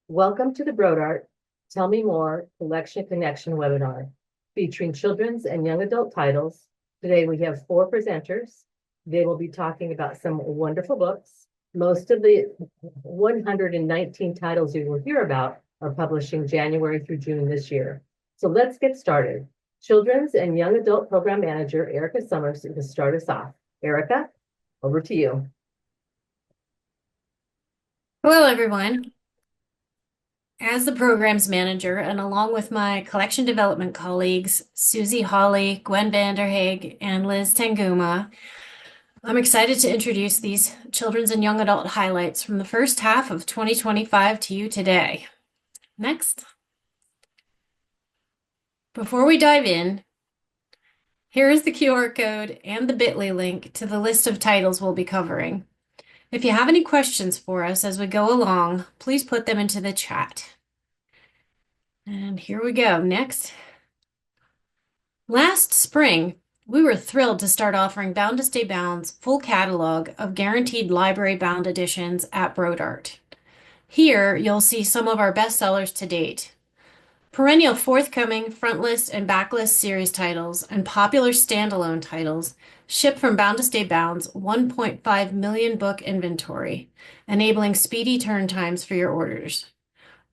Welcome to the Brodart Tell Me More Collection Connection webinar featuring children's and young adult titles. Today we have 4 presenters. They will be talking about some wonderful books. Most of the 119 titles you will hear about are publishing January through June this year. So let's get started. Children's and Young Adult Program Manager Erica Summers will start us off. Erica, over to you. Hello, everyone. As the programs manager, and along with my collection development colleagues, Susie Hawley, Gwen Vanderhaeg, and Liz Tanguma, I'm excited to introduce these children's and young adult highlights from the first half of 2025 to you today. Next. Before we dive in, here is the QR code and the bit.ly link to the list of titles we'll be covering. If you have any questions for us as we go along, please put them into the chat. And here we go. Next. Last spring, we were thrilled to start offering Bound to Stay Bound's full catalog of guaranteed library bound editions at Brodart. Here, you'll see some of our bestsellers to date. Perennial forthcoming frontlist and backlist series titles and popular standalone titles ship from Bound to Stay Bound's 1.5 million book inventory, enabling speedy turn times for your orders.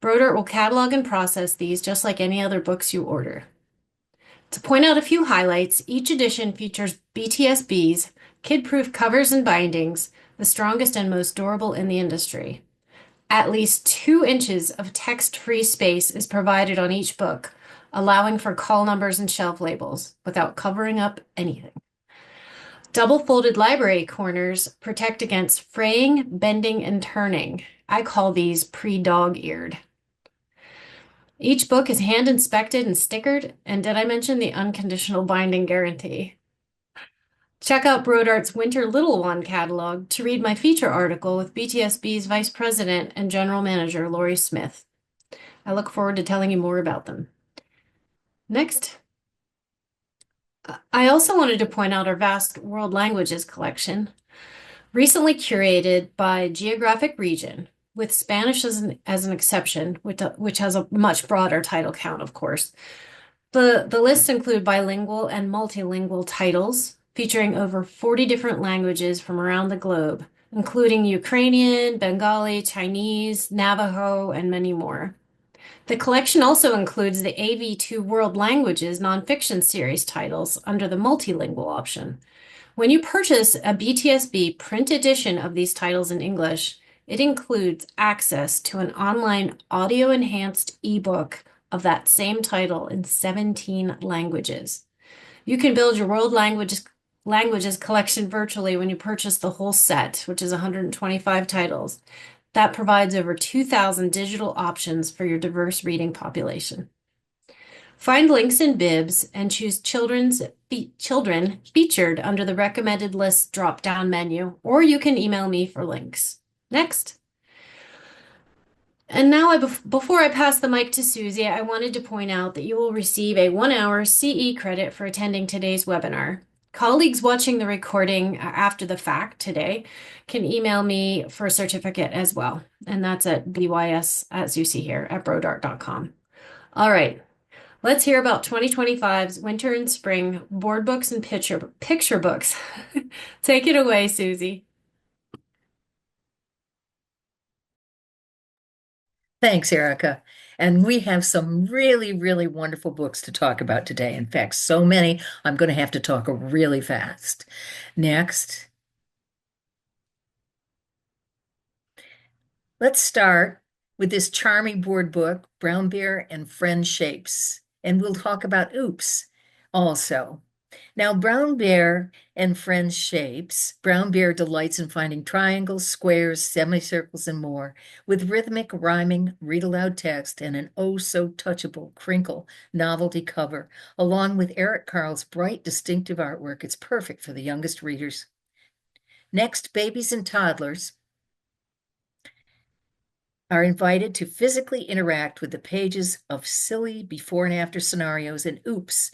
Brodart will catalog and process these just like any other books you order. To point out a few highlights, each edition features BTSB's kid-proof covers and bindings, the strongest and most durable in the industry. At least 2 inches of text-free space is provided on each book, allowing for call numbers and shelf labels without covering up anything. Double-folded library corners protect against fraying, bending, and turning. I call these pre-dog-eared. Each book is hand inspected and stickered, and did I mention the unconditional binding guarantee? Check out Brodart's Winter Little One catalog to read my feature article with BTSB's Vice President and General Manager Lori Smith. I look forward to telling you more about them. Next. I also wanted to point out our vast world languages collection, recently curated by geographic region, with Spanish as an exception, which has a much broader title count, of course. The lists include bilingual and multilingual titles featuring over 40 different languages from around the globe, including Ukrainian, Bengali, Chinese, Navajo, and many more. The collection also includes the AV2 World Languages nonfiction series titles under the multilingual option. When you purchase a BTSB print edition of these titles in English, it includes access to an online audio-enhanced ebook of that same title in 17 languages. You can build your world languages collection virtually when you purchase the whole set, which is 125 titles. That provides over 2,000 digital options for your diverse reading population. Find links in Bibs and choose children featured under the recommended list drop-down menu, or you can email me for links. Next. And now, before I pass the mic to Susie, I wanted to point out that you will receive a 1-hour CE credit for attending today's webinar. Colleagues watching the recording after the fact today can email me for a certificate as well. And that's at bys, as you see here, at brodart.com. All right, let's hear about 2025's winter and spring board books and picture books. Take it away, Susie. Thanks, Erica. And we have some really, really wonderful books to talk about today. In fact, so many, I'm going to have to talk really fast. Next. Let's start with this charming board book, Brown Bear and Friend Shapes. And we'll talk about Oops also. Now, Brown Bear and Friends Shapes. Brown Bear delights in finding triangles, squares, semicircles, and more, with rhythmic, rhyming, read-aloud text and an oh-so-touchable crinkle novelty cover, along with Eric Carle's bright, distinctive artwork. It's perfect for the youngest readers. Next, babies and toddlers are invited to physically interact with the pages of silly before and after scenarios and Oops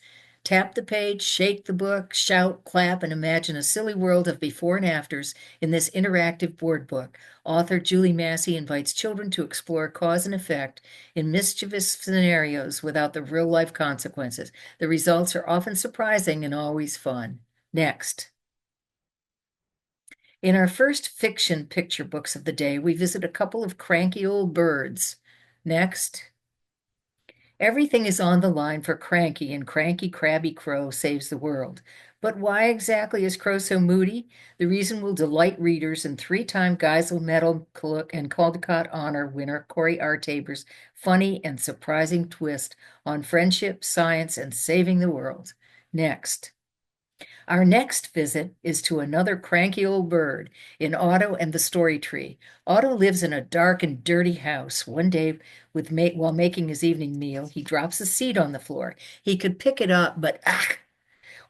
Tap the page, shake the book, shout, clap, and imagine a silly world of before and afters in this interactive board book. Author Julie Massey invites children to explore cause and effect in mischievous scenarios without the real-life consequences. The results are often surprising and always fun. Next. In our first fiction picture books of the day, we visit a couple of cranky old birds. Next. Everything is on the line for Cranky, and Cranky Crabby Crow saves the world. But why exactly is Crow so moody? The reason will delight readers in three-time Geisel Medal and Caldecott Honor winner Corey R. Tabor's funny and surprising twist on friendship, science, and saving the world. Next. Our next visit is to another cranky old bird in Otto and the Story Tree. Otto lives in a dark and dirty house. One day, while making his evening meal, he drops a seed on the floor. He could pick it up, but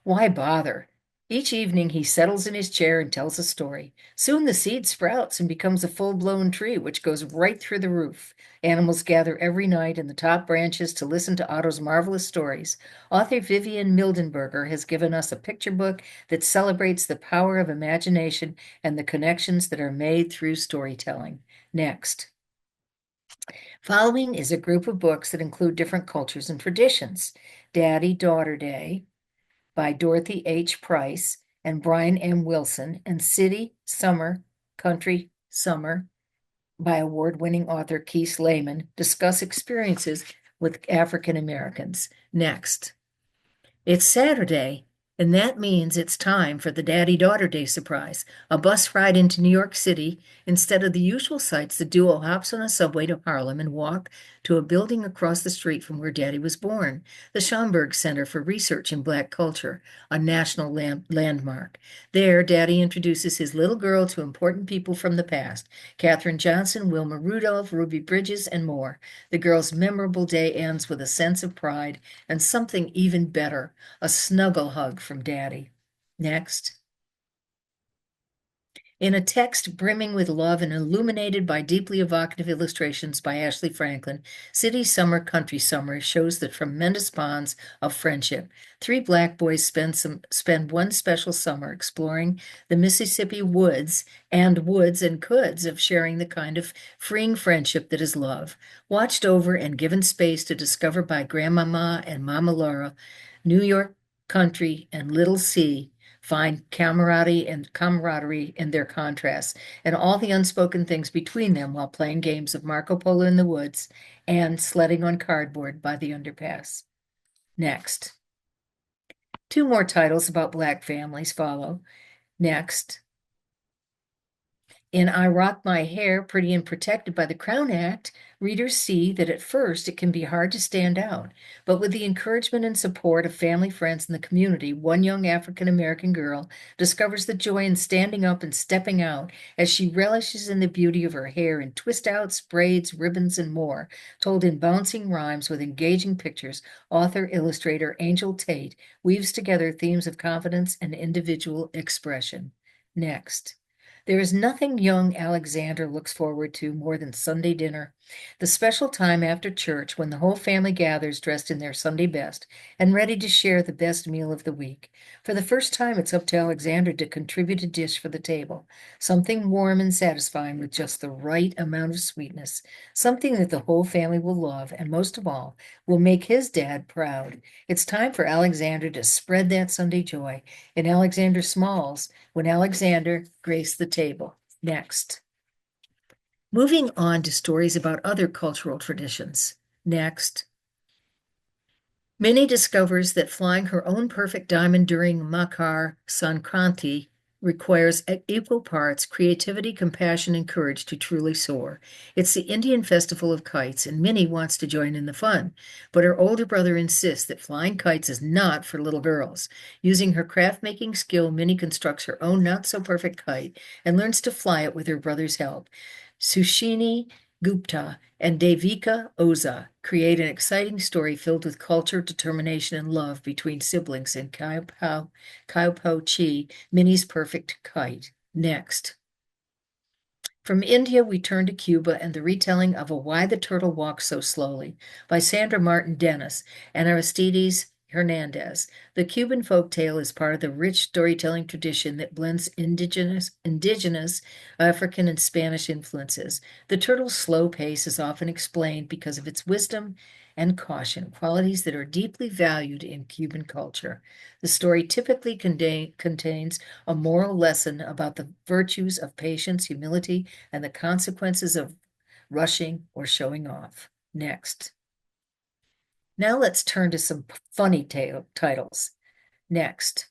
why bother? Each evening he settles in his chair and tells a story. Soon the seed sprouts and becomes a full-blown tree, which goes right through the roof. Animals gather every night in the top branches to listen to Otto's marvelous stories. Author Vivian Mildenberger has given us a picture book that celebrates the power of imagination and the connections that are made through storytelling. Next. Following is a group of books that include different cultures and traditions. Daddy-Daughter Day by Dorothy H. Price and Brian M. Wilson, and City, Summer, Country, Summer by award-winning author Keith Lehman discuss experiences with African Americans. Next. It's Saturday, and that means it's time for the Daddy-Daughter Day surprise. A bus ride into New York City. Instead of the usual sights, the duo hops on a subway to Harlem and walk to a building across the street from where Daddy was born, the Schomburg Center for Research in Black Culture, a national landmark. There, Daddy introduces his little girl to important people from the past: Katherine Johnson, Wilma Rudolph, Ruby Bridges, and more. The girl's memorable day ends with a sense of pride and something even better: a snuggle hug from Daddy. Next. In a text brimming with love and illuminated by deeply evocative illustrations by Ashley Franklin, City Summer, Country Summer shows the tremendous bonds of friendship. Three Black boys spend one special summer exploring the Mississippi woods and coulds of sharing the kind of freeing friendship that is love. Watched over and given space to discover by Grandmama and Mama Laura, New York country and Little C find camaraderie in their contrasts and all the unspoken things between them while playing games of Marco Polo in the woods and sledding on cardboard by the underpass. Next. Two more titles about Black families follow. Next. In I Rock My Hair, Pretty and Protected by the Crown Act, readers see that at first it can be hard to stand out, but with the encouragement and support of family, friends, and the community, one young African-American girl discovers the joy in standing up and stepping out as she relishes in the beauty of her hair in twist-outs, braids, ribbons, and more, told in bouncing rhymes with engaging pictures. Author-illustrator Angel Tate weaves together themes of confidence and individual expression. Next. There is nothing young Alexander looks forward to more than Sunday dinner, the special time after church when the whole family gathers dressed in their Sunday best and ready to share the best meal of the week. For the first time, it's up to Alexander to contribute a dish for the table, something warm and satisfying with just the right amount of sweetness, something that the whole family will love and, most of all, will make his dad proud. It's time for Alexander to spread that Sunday joy. In Alexander Smalls, when Alexander graced the table. Next. Moving on to stories about other cultural traditions. Next. Minnie discovers that flying her own perfect diamond during Makar Sankranti requires equal parts creativity, compassion, and courage to truly soar. It's the Indian festival of kites, and Minnie wants to join in the fun, but her older brother insists that flying kites is not for little girls. Using her craft-making skill, Minnie constructs her own not-so-perfect kite and learns to fly it with her brother's help. Sushini Gupta and Devika Oza create an exciting story filled with culture, determination, and love between siblings in Kaipo Chi, Minnie's Perfect Kite. Next. From India, we turn to Cuba and the retelling of Why the Turtle Walks So Slowly by Sandra Martin Dennis and Aristides Hernandez. The Cuban folk tale is part of the rich storytelling tradition that blends indigenous African and Spanish influences. The turtle's slow pace is often explained because of its wisdom and caution, qualities that are deeply valued in Cuban culture. The story typically contains a moral lesson about the virtues of patience, humility, and the consequences of rushing or showing off. Next. Now let's turn to some funny titles. Next.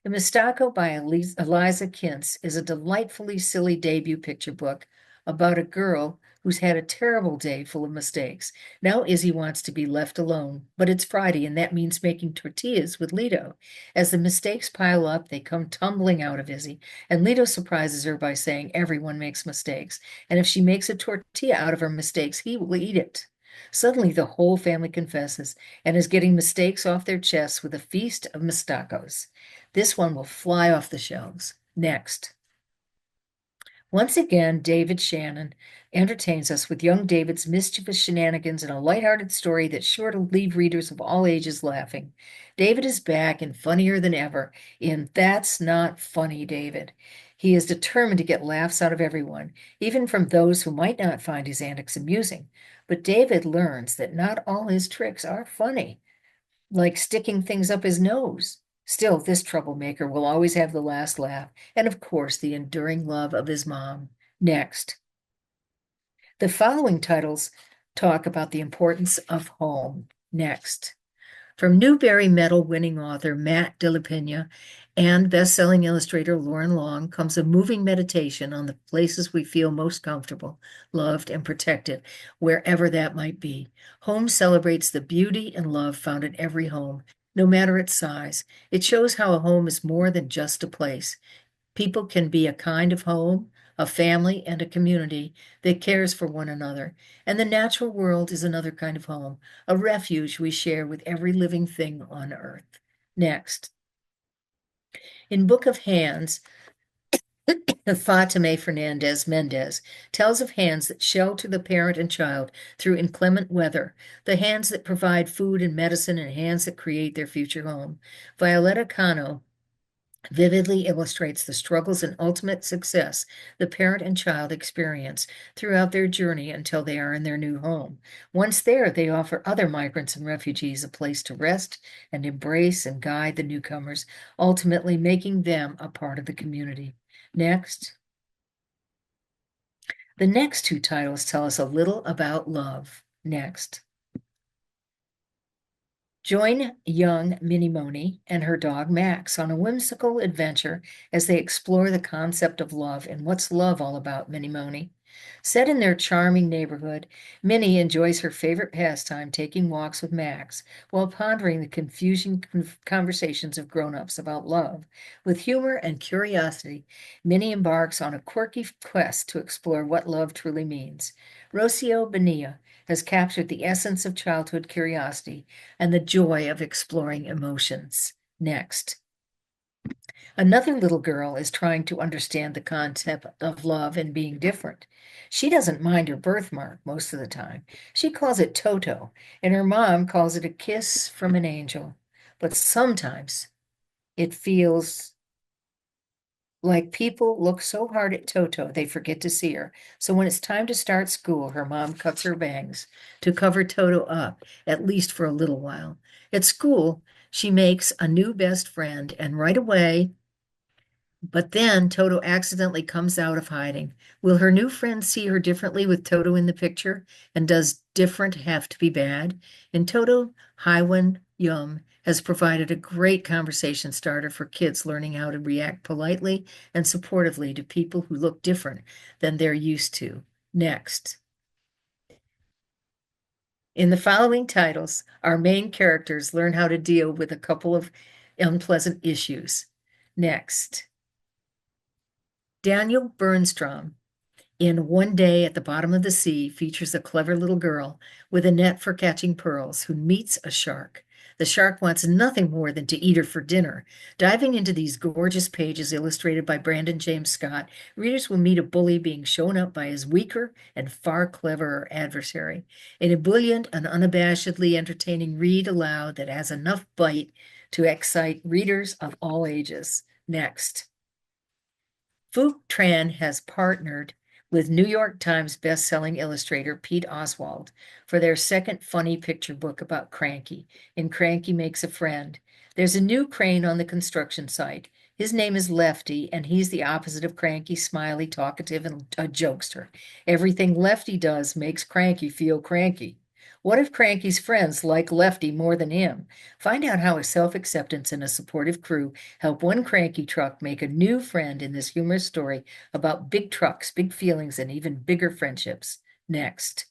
The Mistako by Eliza Kintz is a delightfully silly debut picture book about a girl who's had a terrible day full of mistakes. Now Izzy wants to be left alone, but it's Friday and that means making tortillas with Lito. As the mistakes pile up, they come tumbling out of Izzy, and Lito surprises her by saying everyone makes mistakes, and if she makes a tortilla out of her mistakes, he will eat it. Suddenly, the whole family confesses and is getting mistakes off their chests with a feast of Mistakos. This one will fly off the shelves. Next. Once again, David Shannon entertains us with young David's mischievous shenanigans and a lighthearted story that's sure to leave readers of all ages laughing. David is back and funnier than ever in That's Not Funny, David. He is determined to get laughs out of everyone, even from those who might not find his antics amusing. But David learns that not all his tricks are funny, like sticking things up his nose. Still, this troublemaker will always have the last laugh, and of course, the enduring love of his mom. Next. The following titles talk about the importance of home. Next. From Newbery Medal winning author Matt Dillapena and best-selling illustrator Lauren Long comes a moving meditation on the places we feel most comfortable, loved, and protected, wherever that might be. Home celebrates the beauty and love found in every home, no matter its size. It shows how a home is more than just a place. People can be a kind of home, a family, and a community that cares for one another. And the natural world is another kind of home, a refuge we share with every living thing on earth. Next. In Book of Hands, Fatime Fernandez Mendez tells of hands that shelter the parent and child through inclement weather, the hands that provide food and medicine, and hands that create their future home. Violetta Cano vividly illustrates the struggles and ultimate success the parent and child experience throughout their journey until they are in their new home. Once there, they offer other migrants and refugees a place to rest and embrace and guide the newcomers, ultimately making them a part of the community. Next. The next two titles tell us a little about love. Next. Join young Minnie Moni and her dog Max on a whimsical adventure as they explore the concept of love and what's love all about, Minnie Moni. Set in their charming neighborhood, Minnie enjoys her favorite pastime, taking walks with Max, while pondering the confusing conversations of grown-ups about love. With humor and curiosity, Minnie embarks on a quirky quest to explore what love truly means. Rocio Bonilla has captured the essence of childhood curiosity and the joy of exploring emotions. Next. Another little girl is trying to understand the concept of love and being different. She doesn't mind her birthmark most of the time. She calls it Toto, and her mom calls it a kiss from an angel. But sometimes it feels like people look so hard at Toto, they forget to see her. So when it's time to start school, her mom cuts her bangs to cover Toto up, at least for a little while. At school, she makes a new best friend, and right away, but then Toto accidentally comes out of hiding. Will her new friend see her differently with Toto in the picture? And does different have to be bad? In Toto, Haiwen Yum has provided a great conversation starter for kids learning how to react politely and supportively to people who look different than they're used to. Next. In the following titles, our main characters learn how to deal with a couple of unpleasant issues. Next. Daniel Bernstrom in One Day at the Bottom of the Sea features a clever little girl with a net for catching pearls who meets a shark. The shark wants nothing more than to eat her for dinner. Diving into these gorgeous pages illustrated by Brandon James Scott, readers will meet a bully being shown up by his weaker and far cleverer adversary. An ebullient and unabashedly entertaining read aloud that has enough bite to excite readers of all ages. Next. Phuc Tran has partnered with New York Times bestselling illustrator Pete Oswald for their second funny picture book about Cranky, in Cranky Makes a Friend. There's a new crane on the construction site. His name is Lefty, and he's the opposite of Cranky, smiley, talkative, and a jokester. Everything Lefty does makes Cranky feel cranky. What if Cranky's friends like Lefty more than him? Find out how a self-acceptance and a supportive crew help one cranky truck make a new friend in this humorous story about big trucks, big feelings, and even bigger friendships. Next.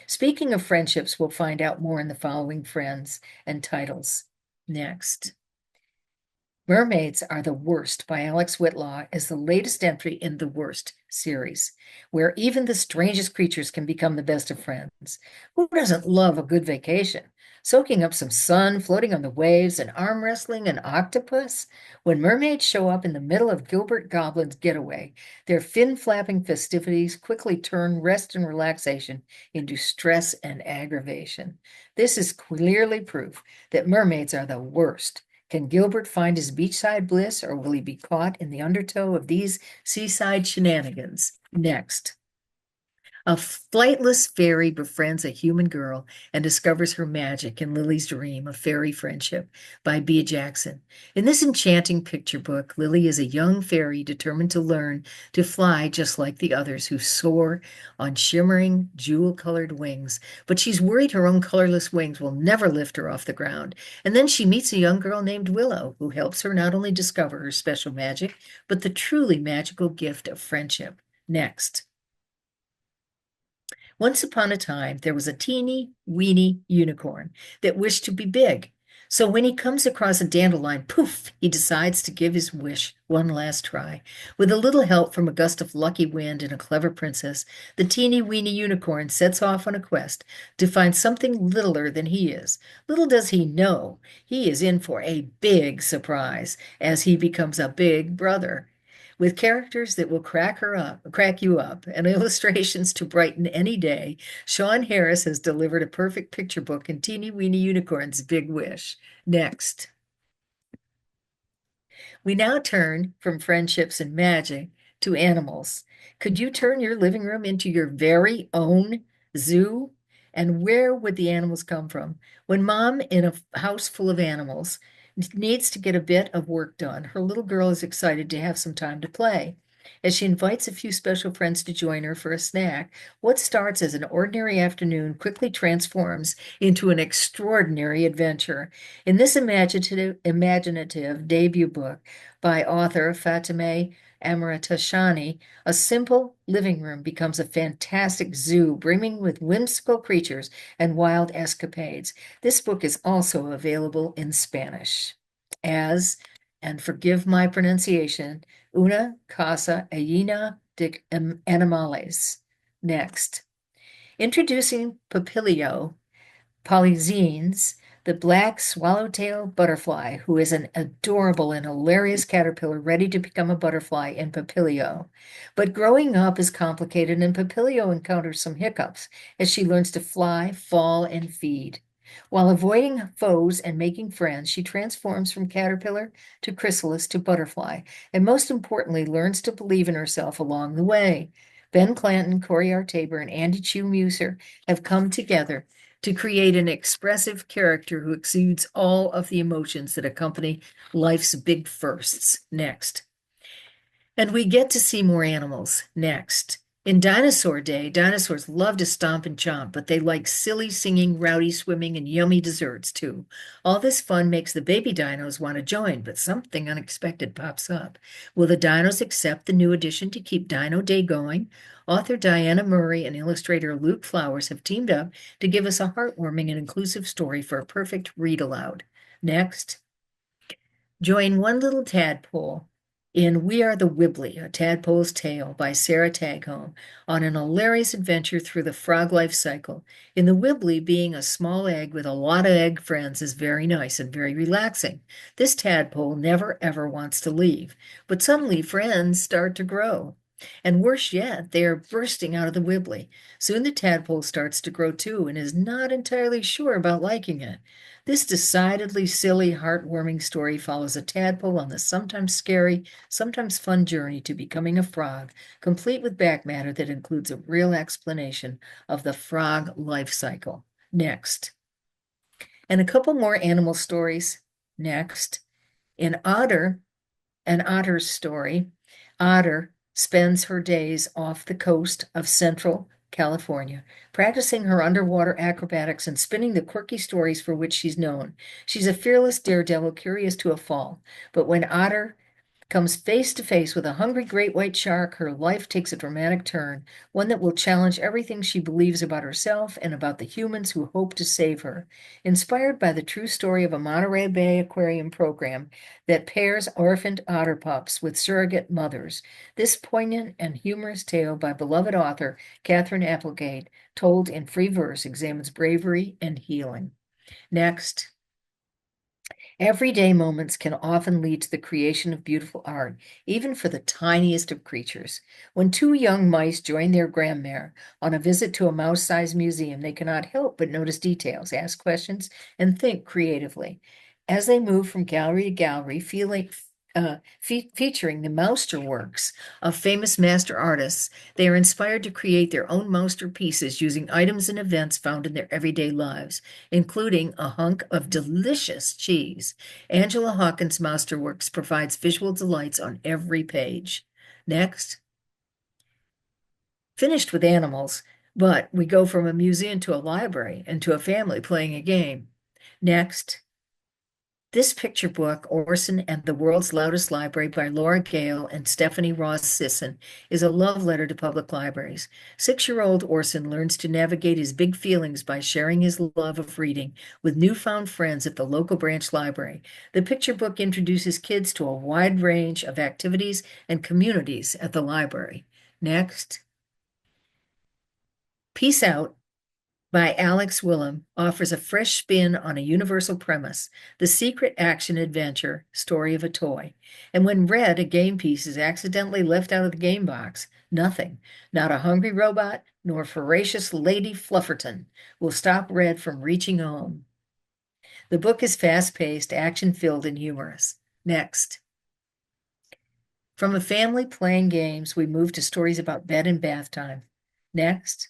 Speaking of friendships, we'll find out more in the following friends and titles. Next. Mermaids Are the Worst by Alex Whitlaw is the latest entry in the Worst series, where even the strangest creatures can become the best of friends. Who doesn't love a good vacation? Soaking up some sun, floating on the waves, and arm wrestling an octopus? When mermaids show up in the middle of Gilbert Goblin's getaway, their fin-flapping festivities quickly turn rest and relaxation into stress and aggravation. This is clearly proof that mermaids are the worst. Can Gilbert find his beachside bliss, or will he be caught in the undertow of these seaside shenanigans? Next. A flightless fairy befriends a human girl and discovers her magic in Lily's dream of fairy friendship by Bea Jackson. In this enchanting picture book, Lily is a young fairy determined to learn to fly just like the others who soar on shimmering, jewel-colored wings. But she's worried her own colorless wings will never lift her off the ground. And then she meets a young girl named Willow, who helps her not only discover her special magic, but the truly magical gift of friendship. Next. Once upon a time, there was a teeny weeny unicorn that wished to be big. So when he comes across a dandelion, poof, he decides to give his wish one last try. With a little help from a gust of lucky wind and a clever princess, the teeny weeny unicorn sets off on a quest to find something littler than he is. Little does he know, he is in for a big surprise as he becomes a big brother. With characters that will crack you up, and illustrations to brighten any day, Sean Harris has delivered a perfect picture book in Teeny Weeny Unicorn's Big Wish. Next. We now turn from friendships and magic to animals. Could you turn your living room into your very own zoo? And where would the animals come from? When mom in a house full of animals needs to get a bit of work done, her little girl is excited to have some time to play. As she invites a few special friends to join her for a snack, what starts as an ordinary afternoon quickly transforms into an extraordinary adventure. In this imaginative debut book by author Fatemeh Amritashanti, a simple living room becomes a fantastic zoo brimming with whimsical creatures and wild escapades. This book is also available in Spanish as, and forgive my pronunciation, Una Casa Llena de Animales. Next. Introducing Papilio polysines, the black swallowtail butterfly, who is an adorable and hilarious caterpillar ready to become a butterfly in Papilio. But growing up is complicated, and Papilio encounters some hiccups as she learns to fly, fall, and feed. While avoiding foes and making friends, she transforms from caterpillar to chrysalis to butterfly, and most importantly, learns to believe in herself along the way. Ben Clanton, Corey R. Tabor, and Andy Chu Muser have come together to create an expressive character who exudes all of the emotions that accompany life's big firsts. Next. And we get to see more animals. Next. In Dinosaur Day, dinosaurs love to stomp and chomp, but they like silly singing, rowdy swimming, and yummy desserts too. All this fun makes the baby dinos want to join, but something unexpected pops up. Will the dinos accept the new addition to keep Dino Day going? Author Diana Murray and illustrator Luke Flowers have teamed up to give us a heartwarming and inclusive story for a perfect read aloud. Next. Join One Little Tadpole in We Are the Wibbly, A Tadpole's Tale by Sarah Taghome, on an hilarious adventure through the frog life cycle. In the Wibbly, being a small egg with a lot of egg friends is very nice and very relaxing. This tadpole never ever wants to leave, but suddenly friends start to grow. And worse yet, they are bursting out of the Wibbly. Soon the tadpole starts to grow too and is not entirely sure about liking it. This decidedly silly, heartwarming story follows a tadpole on the sometimes scary, sometimes fun journey to becoming a frog, complete with back matter that includes a real explanation of the frog life cycle. Next. And a couple more animal stories. Next. In Otter, an otter's story, Otter spends her days off the coast of Central California, practicing her underwater acrobatics and spinning the quirky stories for which she's known. She's a fearless daredevil, curious to a fault. But when Otter comes face to face with a hungry great white shark, her life takes a dramatic turn, one that will challenge everything she believes about herself and about the humans who hope to save her. Inspired by the true story of a Monterey Bay Aquarium program that pairs orphaned otter pups with surrogate mothers, this poignant and humorous tale by beloved author Catherine Applegate, told in free verse, examines bravery and healing. Next. Everyday moments can often lead to the creation of beautiful art, even for the tiniest of creatures. When two young mice join their grandmare on a visit to a mouse-sized museum, they cannot help but notice details, ask questions, and think creatively. As they move from gallery to gallery, featuring the masterworks of famous master artists, they are inspired to create their own masterpieces using items and events found in their everyday lives, including a hunk of delicious cheese. Angela Hawkins' Masterworks provides visual delights on every page. Next. Finished with animals, but we go from a museum to a library and to a family playing a game. Next. This picture book, Orson and the World's Loudest Library by Laura Gale and Stephanie Ross Sisson, is a love letter to public libraries. 6-year-old Orson learns to navigate his big feelings by sharing his love of reading with newfound friends at the local branch library. The picture book introduces kids to a wide range of activities and communities at the library. Next. Peace Out by Alex Willem offers a fresh spin on a universal premise, the secret action adventure story of a toy. And when read, a game piece is accidentally left out of the game box. Nothing, not a hungry robot, nor voracious Lady Flufferton, will stop Red from reaching home. The book is fast-paced, action-filled, and humorous. Next. From a family playing games, we move to stories about bed and bath time. Next.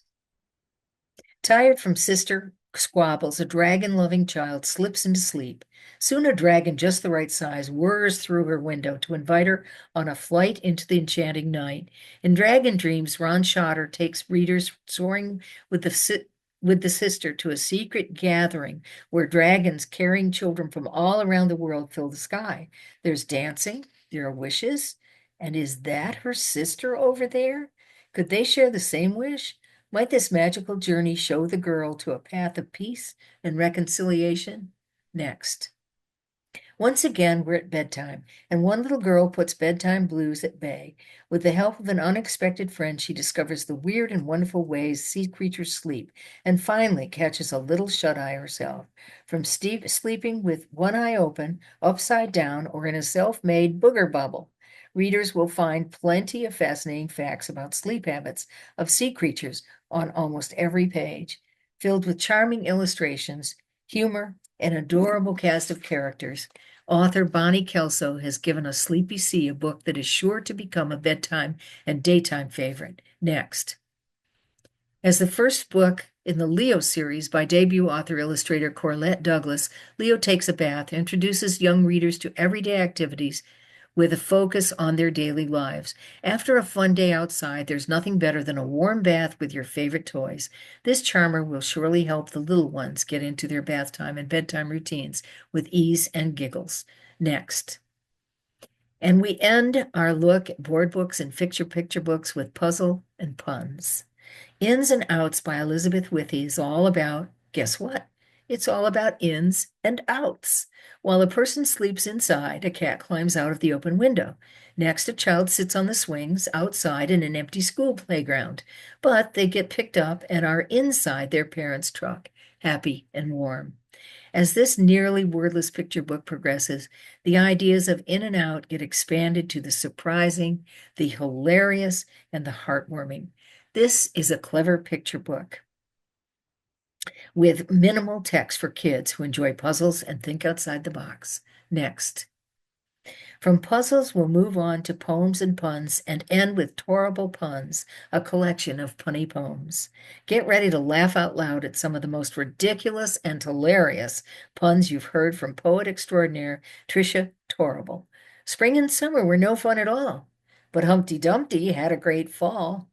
Tired from sister squabbles, a dragon-loving child slips into sleep. Soon a dragon just the right size whirs through her window to invite her on a flight into the enchanting night. In Dragon Dreams, Ron Schotter takes readers soaring with the sister to a secret gathering where dragons carrying children from all around the world fill the sky. There's dancing, there are wishes, and is that her sister over there? Could they share the same wish? Might this magical journey show the girl to a path of peace and reconciliation? Next. Once again, we're at bedtime, and one little girl puts bedtime blues at bay. With the help of an unexpected friend, she discovers the weird and wonderful ways sea creatures sleep, and finally catches a little shut-eye herself. From sleeping with one eye open, upside down, or in a self-made booger bubble, readers will find plenty of fascinating facts about sleep habits of sea creatures on almost every page, filled with charming illustrations, humor, and adorable cast of characters. Author Bonnie Kelso has given a Sleepy Sea a book that is sure to become a bedtime and daytime favorite. Next. As the first book in the Leo series by debut author-illustrator Corlett Douglas, Leo Takes a Bath introduces young readers to everyday activities with a focus on their daily lives. After a fun day outside, there's nothing better than a warm bath with your favorite toys. This charmer will surely help the little ones get into their bath time and bedtime routines with ease and giggles. Next. And we end our look at board books and picture books with puzzle and puns. Ins and Outs by Elizabeth Withy is all about, guess what? It's all about ins and outs. While a person sleeps inside, a cat climbs out of the open window. Next, a child sits on the swings outside in an empty school playground, but they get picked up and are inside their parents' truck, happy and warm. As this nearly wordless picture book progresses, the ideas of in and out get expanded to the surprising, the hilarious, and the heartwarming. This is a clever picture book with minimal text for kids who enjoy puzzles and think outside the box. Next. From puzzles, we'll move on to poems and puns and end with Torrable Puns, a collection of punny poems. Get ready to laugh out loud at some of the most ridiculous and hilarious puns you've heard from poet extraordinaire Tricia Torrable. Spring and summer were no fun at all, but Humpty Dumpty had a great fall.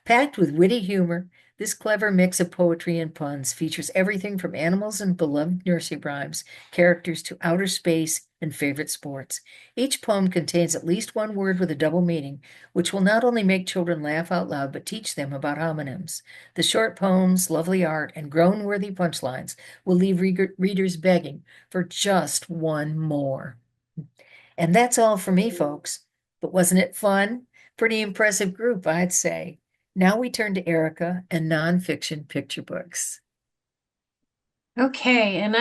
Packed with witty humor, this clever mix of poetry and puns features everything from animals and beloved nursery rhymes, characters to outer space and favorite sports. Each poem contains at least one word with a double meaning, which will not only make children laugh out loud, but teach them about homonyms. The short poems, lovely art, and groan-worthy punchlines will leave readers begging for just one more. And that's all for me, folks. But wasn't it fun? Pretty impressive group, I'd say. Now we turn to Erica and nonfiction picture books. Okay, and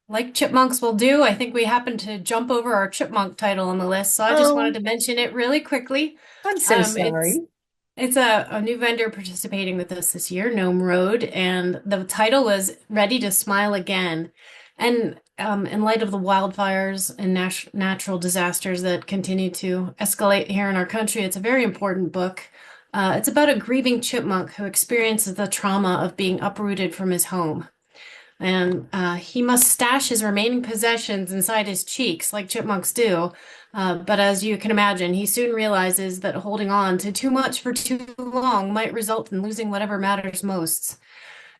like chipmunks will do, I think we happened to jump over our chipmunk title on the list, so I just wanted to mention it really quickly. I'm so It's sorry. it's a new vendor participating with us this year, Gnome Road, and the title was Ready to Smile Again. And in light of the wildfires and natural disasters that continue to escalate here in our country, it's a very important book. It's about a grieving chipmunk who experiences the trauma of being uprooted from his home. And he must stash his remaining possessions inside his cheeks, like chipmunks do. But as you can imagine, he soon realizes that holding on to too much for too long might result in losing whatever matters most.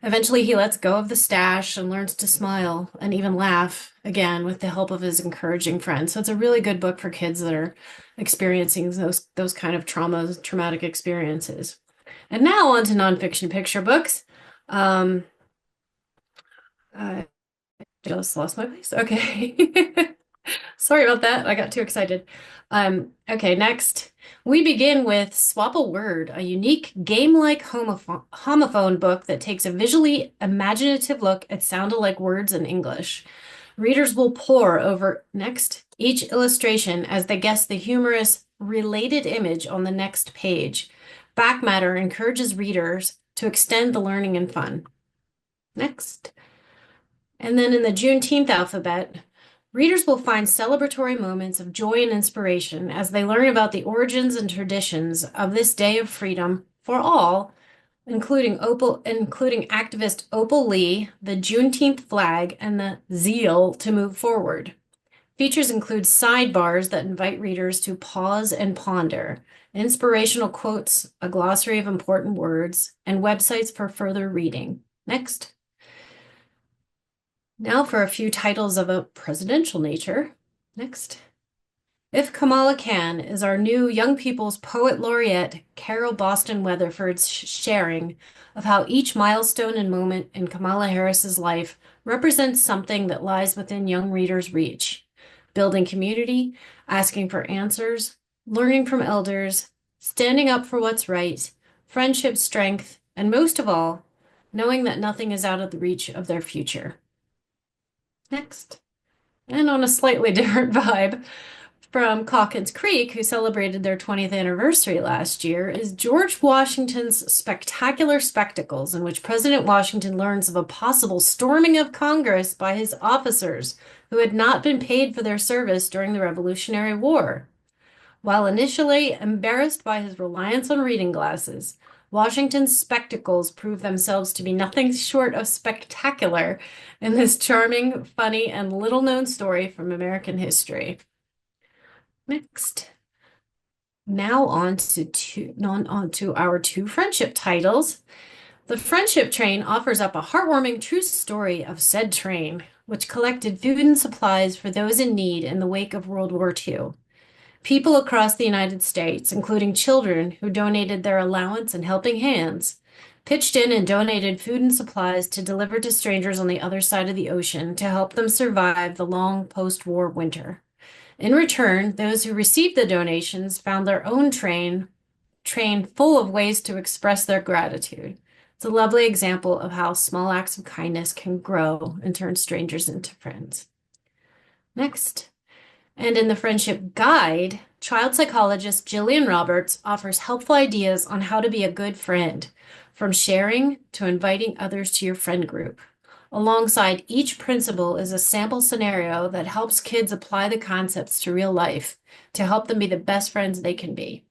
Eventually, he lets go of the stash and learns to smile and even laugh again with the help of his encouraging friends. So it's a really good book for kids that are experiencing those kind of traumatic experiences. And now on to nonfiction picture books. I just lost my place. Okay. Sorry about that. I got too excited. Okay, next. We begin with Swap a Word, a unique game-like homophone book that takes a visually imaginative look at sound-alike words in English. Readers will pore over each illustration as they guess the humorous related image on the next page. Back matter encourages readers to extend the learning and fun. Next. And then in the Juneteenth alphabet, readers will find celebratory moments of joy and inspiration as they learn about the origins and traditions of this day of freedom for all, including activist Opal Lee, the Juneteenth flag, and the zeal to move forward. Features include sidebars that invite readers to pause and ponder, inspirational quotes, a glossary of important words, and websites for further reading. Next. Now for a few titles of a presidential nature. Next. If Kamala Can is our new Young People's Poet Laureate, Carol Boston Weatherford's sharing of how each milestone and moment in Kamala Harris's life represents something that lies within young readers' reach. Building community, asking for answers, learning from elders, standing up for what's right, friendship strength, and most of all, knowing that nothing is out of the reach of their future. Next. And on a slightly different vibe, from Calkins Creek, who celebrated their 20th anniversary last year, is George Washington's Spectacular Spectacles, in which President Washington learns of a possible storming of Congress by his officers who had not been paid for their service during the Revolutionary War. While initially embarrassed by his reliance on reading glasses, Washington's spectacles prove themselves to be nothing short of spectacular in this charming, funny, and little-known story from American history. Next. Now on to our two friendship titles. The Friendship Train offers up a heartwarming true story of said train, which collected food and supplies for those in need in the wake of World War II. People across the United States, including children who donated their allowance and helping hands, pitched in and donated food and supplies to deliver to strangers on the other side of the ocean to help them survive the long post-war winter. In return, those who received the donations found their own train full of ways to express their gratitude. It's a lovely example of how small acts of kindness can grow and turn strangers into friends. Next. And in the Friendship Guide, child psychologist Jillian Roberts offers helpful ideas on how to be a good friend, from sharing to inviting others to your friend group. Alongside each principle is a sample scenario that helps kids apply the concepts to real life to help them be the best friends they can be.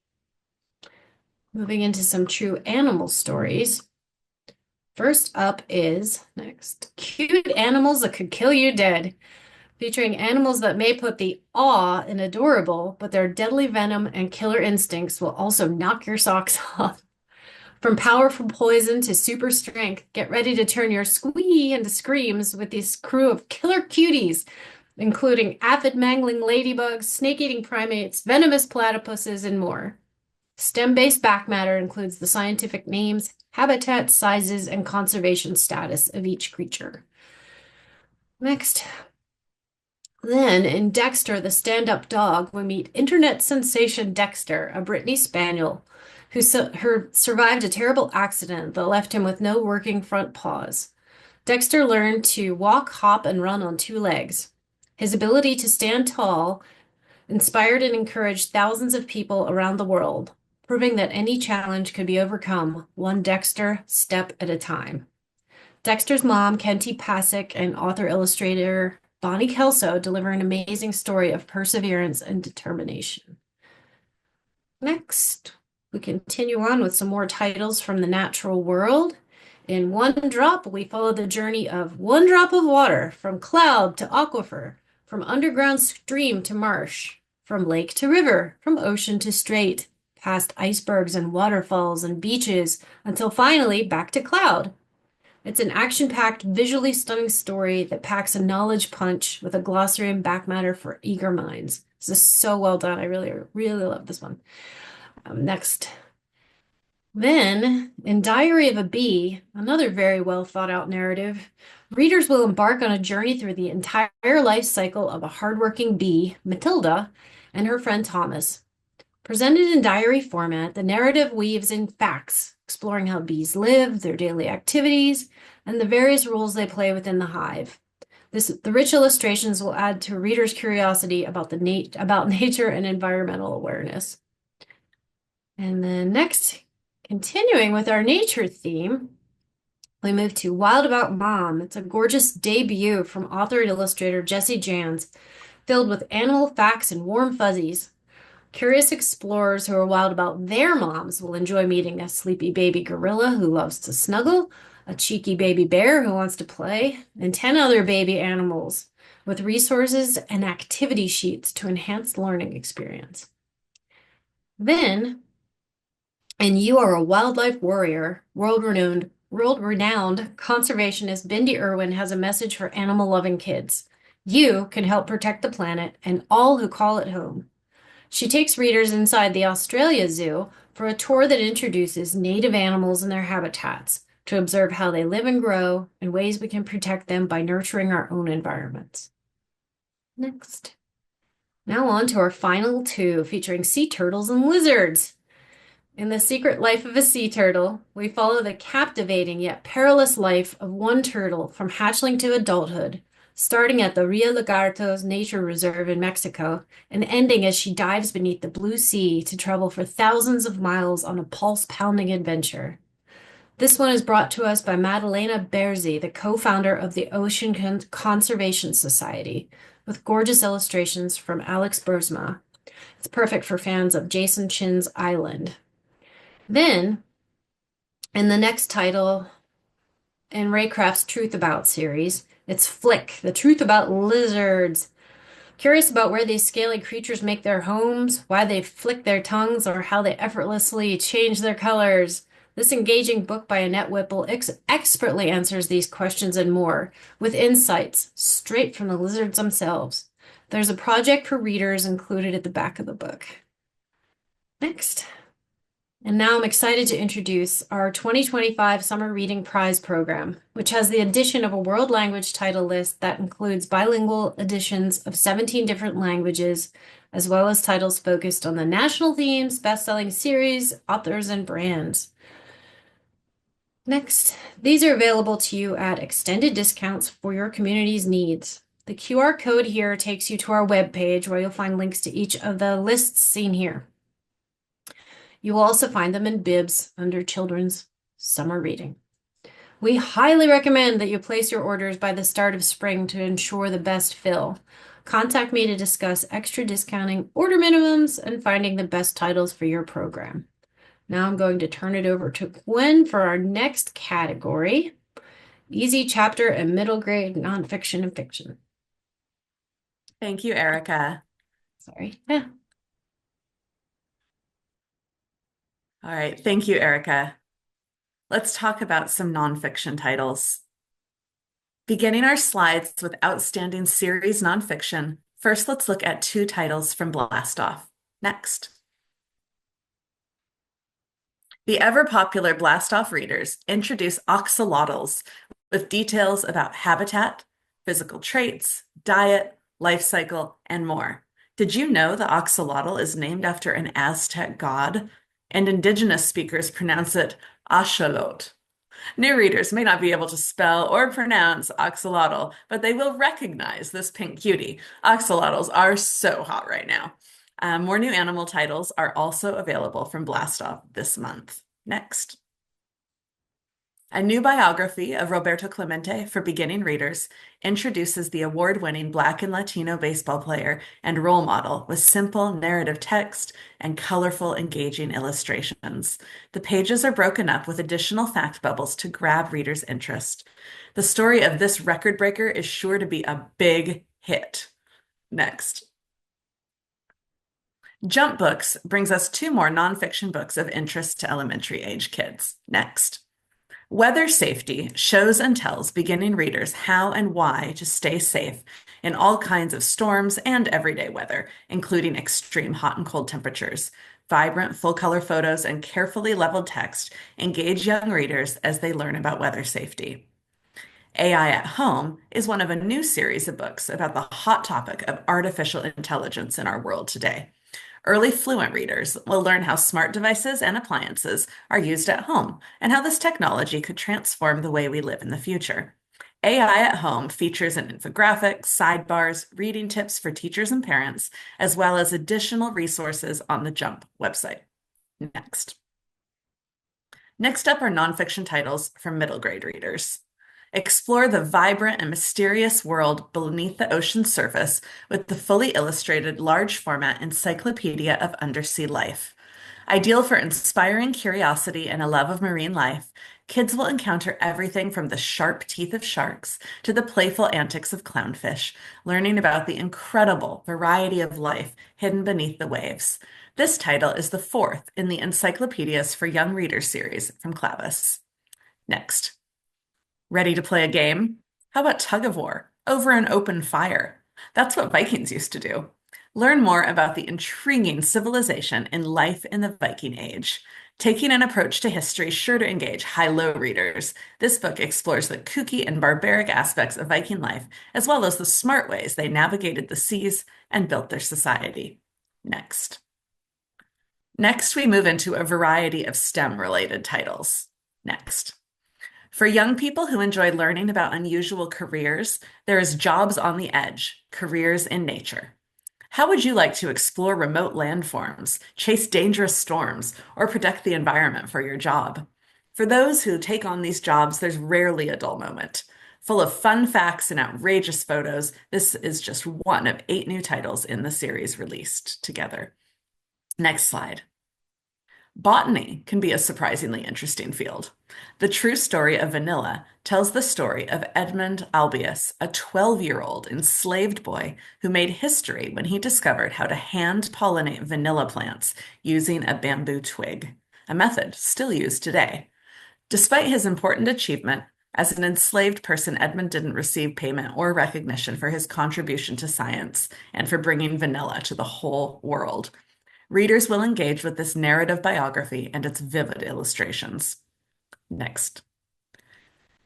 Moving into some true animal stories. First up is, next, cute animals that could kill you dead, featuring animals that may put the awe in adorable, but their deadly venom and killer instincts will also knock your socks off. From powerful poison to super strength, get ready to turn your squee into screams with this crew of killer cuties, including aphid-mangling ladybugs, snake-eating primates, venomous platypuses, and more. STEM-based back matter includes the scientific names, habitat sizes, and conservation status of each creature. Next. Then, in Dexter, the stand-up dog, we meet internet sensation Dexter, a Brittany Spaniel, who survived a terrible accident that left him with no working front paws. Dexter learned to walk, hop, and run on two legs. His ability to stand tall inspired and encouraged thousands of people around the world, proving that any challenge could be overcome one Dexter step at a time. Dexter's mom, Kenty Pasek, and author-illustrator Bonnie Kelso deliver an amazing story of perseverance and determination. Next, we continue on with some more titles from the natural world. In One Drop, we follow the journey of one drop of water from cloud to aquifer, from underground stream to marsh, from lake to river, from ocean to strait, past icebergs and waterfalls and beaches, until finally back to cloud. It's an action-packed, visually stunning story that packs a knowledge punch with a glossary and back matter for eager minds. This is so well done. I really, really love this one. Next. Then, in Diary of a Bee, another very well thought out narrative, readers will embark on a journey through the entire life cycle of a hardworking bee, Matilda, and her friend Thomas. Presented in diary format, the narrative weaves in facts, exploring how bees live, their daily activities, and the various roles they play within the hive. The rich illustrations will add to readers' curiosity about nature and environmental awareness. And then next, continuing with our nature theme, we move to Wild About Mom. It's a gorgeous debut from author and illustrator Jessie Jans, filled with animal facts and warm fuzzies. Curious explorers who are wild about their moms will enjoy meeting a sleepy baby gorilla who loves to snuggle, a cheeky baby bear who wants to play, and 10 other baby animals with resources and activity sheets to enhance the learning experience. Then, and You Are a Wildlife Warrior, world-renowned conservationist Bindi Irwin has a message for animal-loving kids. You can help protect the planet and all who call it home. She takes readers inside the Australia Zoo for a tour that introduces native animals and their habitats to observe how they live and grow and ways we can protect them by nurturing our own environments. Next. Now on to our final two, featuring sea turtles and lizards. In The Secret Life of a Sea Turtle, we follow the captivating yet perilous life of one turtle from hatchling to adulthood, starting at the Rio Lagartos Nature Reserve in Mexico and ending as she dives beneath the blue sea to travel for thousands of miles on a pulse-pounding adventure. This one is brought to us by Madalena Berzi, the co-founder of the Ocean Conservation Society, with gorgeous illustrations from Alex Bursma. It's perfect for fans of Jason Chin's Island. Then, in the next title in Ray Craft's Truth About series, it's Flick, the truth about lizards. Curious about where these scaly creatures make their homes, why they flick their tongues, or how they effortlessly change their colors. This engaging book by Annette Whipple expertly answers these questions and more, with insights straight from the lizards themselves. There's a project for readers included at the back of the book. Next. And now I'm excited to introduce our 2025 Summer Reading Prize Program, which has the addition of a world language title list that includes bilingual editions of 17 different languages, as well as titles focused on the national themes, best-selling series, authors, and brands. Next, these are available to you at extended discounts for your community's needs. The QR code here takes you to our webpage where you'll find links to each of the lists seen here. You will also find them in bibs under Children's Summer Reading. We highly recommend that you place your orders by the start of spring to ensure the best fill. Contact me to discuss extra discounting, order minimums, and finding the best titles for your program. Now I'm going to turn it over to Gwen for our next category, easy chapter and middle grade nonfiction and fiction. Thank you, Erica. Sorry. Yeah. All right, thank you, Erica. Let's talk about some nonfiction titles. Beginning our slides with outstanding series nonfiction, first let's look at 2 titles from Blastoff. Next. The ever-popular Blastoff readers introduce axolotls with details about habitat, physical traits, diet, life cycle, and more. Did you know the axolotl is named after an Aztec god? And indigenous speakers pronounce it axolot. New readers may not be able to spell or pronounce axolotl, but they will recognize this pink cutie. Axolotls are so hot right now. More new animal titles are also available from Blastoff this month. Next. A new biography of Roberto Clemente for beginning readers introduces the award-winning Black and Latino baseball player and role model with simple narrative text and colorful, engaging illustrations. The pages are broken up with additional fact bubbles to grab readers' interest. The story of this record breaker is sure to be a big hit. Next. Jump Books brings us 2 more nonfiction books of interest to elementary age kids. Next. Weather Safety shows and tells beginning readers how and why to stay safe in all kinds of storms and everyday weather, including extreme hot and cold temperatures. Vibrant, full-color photos and carefully leveled text engage young readers as they learn about weather safety. AI at Home is one of a new series of books about the hot topic of artificial intelligence in our world today. Early fluent readers will learn how smart devices and appliances are used at home and how this technology could transform the way we live in the future. AI at Home features an infographic, sidebars, reading tips for teachers and parents, as well as additional resources on the Jump website. Next up are nonfiction titles for middle grade readers. Explore the vibrant and mysterious world beneath the ocean's surface with the fully illustrated large format Encyclopedia of Undersea Life. Ideal for inspiring curiosity and a love of marine life, kids will encounter everything from the sharp teeth of sharks to the playful antics of clownfish, learning about the incredible variety of life hidden beneath the waves. This title is the 4th in the Encyclopedias for Young Readers series from Clavis. Next. Ready to play a game? How about tug of war over an open fire? That's what Vikings used to do. Learn more about the intriguing civilization and life in the Viking Age. Taking an approach to history sure to engage high-low readers, this book explores the kooky and barbaric aspects of Viking life, as well as the smart ways they navigated the seas and built their society. Next, we move into a variety of STEM-related titles. Next. For young people who enjoy learning about unusual careers, there is Jobs on the Edge, Careers in Nature. How would you like to explore remote landforms, chase dangerous storms, or protect the environment for your job? For those who take on these jobs, there's rarely a dull moment. Full of fun facts and outrageous photos, this is just one of 8 new titles in the series released together. Next slide. Botany can be a surprisingly interesting field. The True Story of Vanilla tells the story of Edmund Albius, a 12-year-old enslaved boy who made history when he discovered how to hand pollinate vanilla plants using a bamboo twig, a method still used today. Despite his important achievement, As an enslaved person, Edmund didn't receive payment or recognition for his contribution to science and for bringing vanilla to the whole world. Readers will engage with this narrative biography and its vivid illustrations. Next.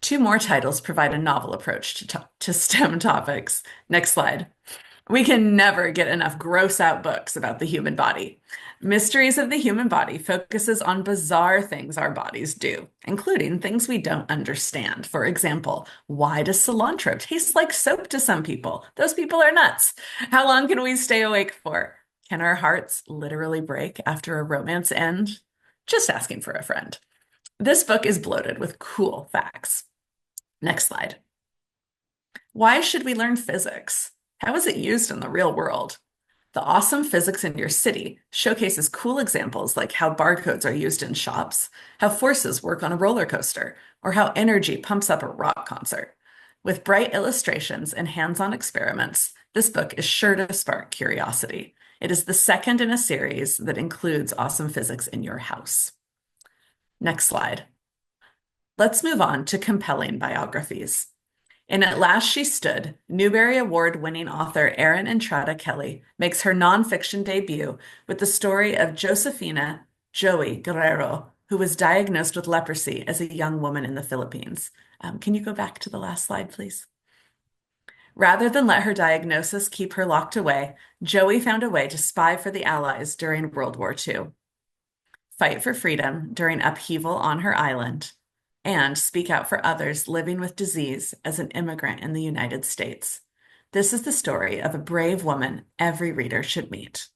Two more titles provide a novel approach to STEM topics. Next slide. We can never get enough gross out books about the human body. Mysteries of the Human Body focuses on bizarre things our bodies do, including things we don't understand. For example, why does cilantro taste like soap to some people? Those people are nuts. How long can we stay awake for? Can our hearts literally break after a romance end? Just asking for a friend. This book is bloated with cool facts. Next slide. Why should we learn physics? How is it used in the real world? The Awesome Physics in Your City showcases cool examples like how barcodes are used in shops, how forces work on a roller coaster, or how energy pumps up a rock concert. With bright illustrations and hands-on experiments, this book is sure to spark curiosity. It is the second in a series that includes Awesome Physics in Your House. Next slide. Let's move on to compelling biographies. In At Last She Stood, Newbery Award-winning author Erin Entrada Kelly makes her nonfiction debut with the story of Josefina Joey Guerrero, who was diagnosed with leprosy as a young woman in the Philippines. Can you go back to the last slide, please? Rather than let her diagnosis keep her locked away, Joey found a way to spy for the Allies during World War II, fight for freedom during upheaval on her island, and speak out for others living with disease as an immigrant in the United States. This is the story of a brave woman every reader should meet.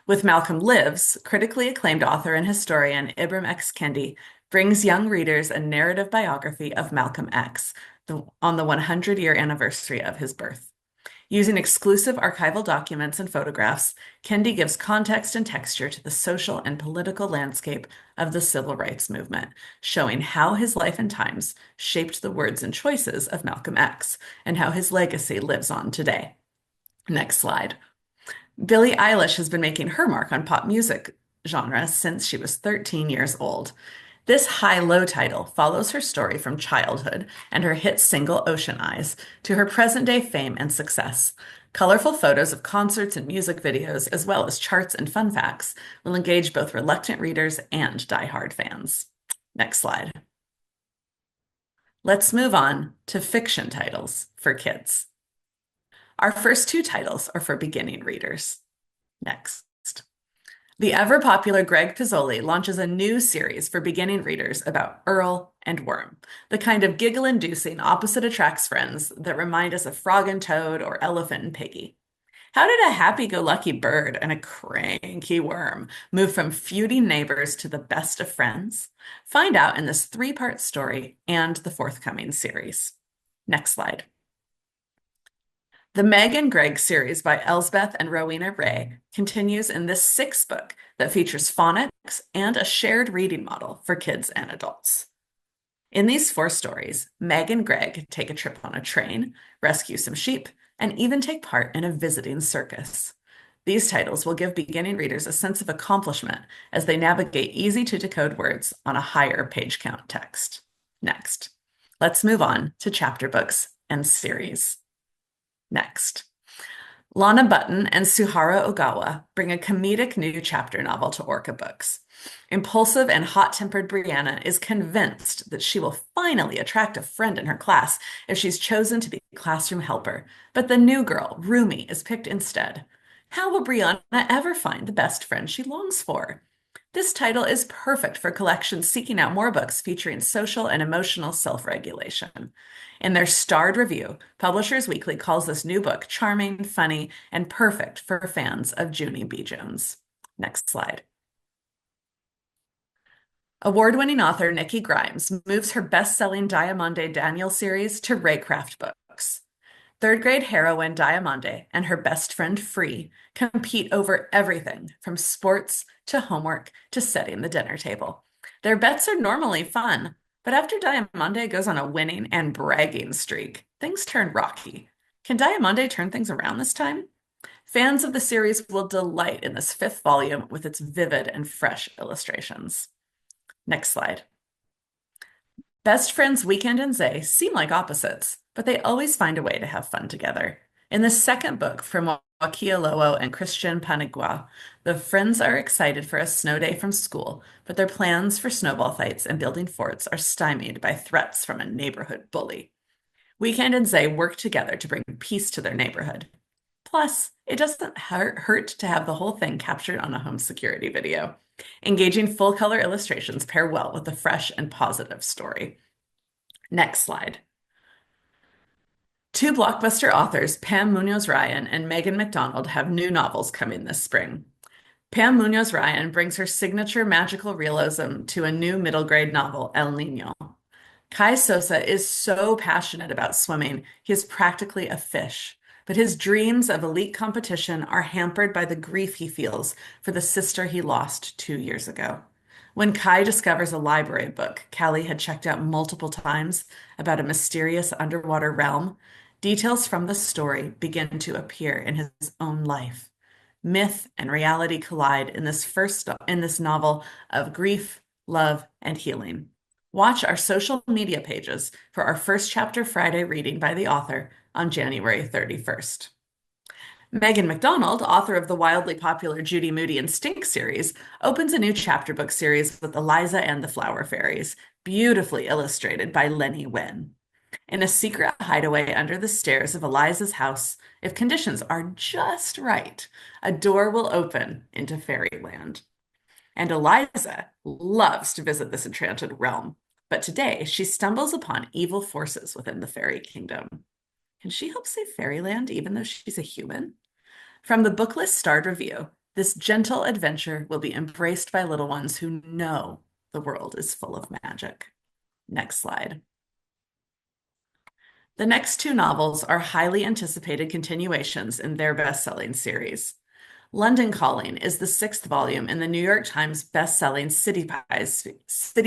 With Malcolm Lives, critically acclaimed author and historian Ibram X. Kendi brings young readers a narrative biography of Malcolm X on the 100-year anniversary of his birth. Using exclusive archival documents and photographs, Kendi gives context and texture to the social and political landscape of the civil rights movement, showing how his life and times shaped the words and choices of Malcolm X and how his legacy lives on today. Next slide. Billie Eilish has been making her mark on pop music genre since she was 13 years old. This high-low title follows her story from childhood and her hit single Ocean Eyes to her present-day fame and success. Colorful photos of concerts and music videos, as well as charts and fun facts, will engage both reluctant readers and die-hard fans. Next slide. Let's move on to fiction titles for kids. Our first two titles are for beginning readers. Next. The ever-popular Greg Pizzoli launches a new series for beginning readers about Earl and Worm, the kind of giggle-inducing opposite attracts friends that remind us of Frog and Toad or Elephant and Piggy. How did a happy-go-lucky bird and a cranky worm move from feuding neighbors to the best of friends? Find out in this three-part story and the forthcoming series. Next slide. The Meg and Greg series by Elsbeth and Rowena Ray continues in this sixth book that features phonics and a shared reading model for kids and adults. In these four stories, Meg and Greg take a trip on a train, rescue some sheep, and even take part in a visiting circus. These titles will give beginning readers a sense of accomplishment as they navigate easy-to-decode words on a higher page count text. Next, let's move on to chapter books and series. Next, Lana Button and Suhara Ogawa bring a comedic new chapter novel to Orca Books. Impulsive and hot-tempered Brianna is convinced that she will finally attract a friend in her class if she's chosen to be classroom helper, but the new girl, Rumi, is picked instead. How will Brianna ever find the best friend she longs for? This title is perfect for collections seeking out more books featuring social and emotional self-regulation. In their starred review, Publishers Weekly calls this new book charming, funny, and perfect for fans of Junie B. Jones. Next slide. Award-winning author Nikki Grimes moves her best-selling Diamande Daniel series to Raycraft Books. Third-grade heroine Diamande and her best friend Free compete over everything from sports to homework to setting the dinner table. Their bets are normally fun, but after Diamande goes on a winning and bragging streak, things turn rocky. Can Diamande turn things around this time? Fans of the series will delight in this fifth volume with its vivid and fresh illustrations. Next slide. Best friends Weekend and Zay seem like opposites, but they always find a way to have fun together. In the second book from Wakiolowo and Christian Panigua, the friends are excited for a snow day from school, but their plans for snowball fights and building forts are stymied by threats from a neighborhood bully. Weekend and Zay work together to bring peace to their neighborhood. Plus, it doesn't hurt to have the whole thing captured on a home security video. Engaging full-color illustrations pair well with a fresh and positive story. Next slide. Two blockbuster authors, Pam Munoz-Ryan and Megan McDonald, have new novels coming this spring. Pam Munoz-Ryan brings her signature magical realism to a new middle grade novel, El Niño. Kai Sosa is so passionate about swimming, he is practically a fish. But his dreams of elite competition are hampered by the grief he feels for the sister he lost 2 years ago. When Kai discovers a library book Callie had checked out multiple times about a mysterious underwater realm, details from the story begin to appear in his own life. Myth and reality collide in this novel of grief, love, and healing. Watch our social media pages for our first chapter Friday reading by the author on January 31st. Megan McDonald, author of the wildly popular Judy Moody and Stink series, opens a new chapter book series with Eliza and the Flower Fairies, beautifully illustrated by Lenny Wen. In a secret hideaway under the stairs of Eliza's house, if conditions are just right, a door will open into fairyland. And Eliza loves to visit this enchanted realm, but today she stumbles upon evil forces within the fairy kingdom. Can she help save fairyland even though she's a human? From the Booklist Starred Review, this gentle adventure will be embraced by little ones who know the world is full of magic. Next slide. The next two novels are highly anticipated continuations in their best-selling series. London Calling is the 6th volume in the New York Times best-selling City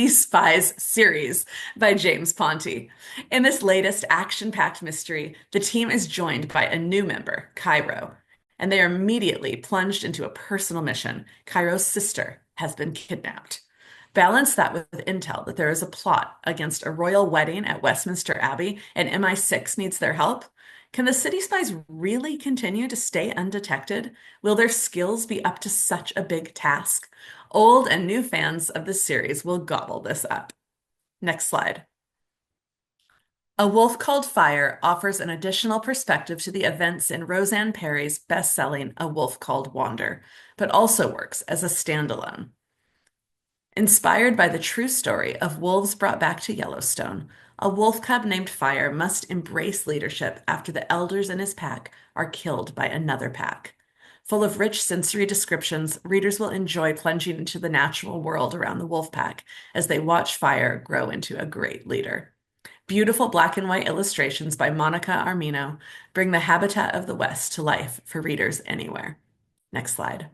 Spies series by James Ponti. In this latest action-packed mystery, the team is joined by a new member, Cairo, and they are immediately plunged into a personal mission. Cairo's sister has been kidnapped. Balance that with intel that there is a plot against a royal wedding at Westminster Abbey and MI6 needs their help. Can the City Spies really continue to stay undetected? Will their skills be up to such a big task? Old and new fans of the series will gobble this up. Next slide. A Wolf Called Fire offers an additional perspective to the events in Roseanne Perry's best-selling A Wolf Called Wander, but also works as a standalone. Inspired by the true story of wolves brought back to Yellowstone, a wolf cub named Fire must embrace leadership after the elders in his pack are killed by another pack. Full of rich sensory descriptions, readers will enjoy plunging into the natural world around the wolf pack as they watch Fire grow into a great leader. Beautiful black and white illustrations by Monica Armino bring the habitat of the West to life for readers anywhere. Next slide.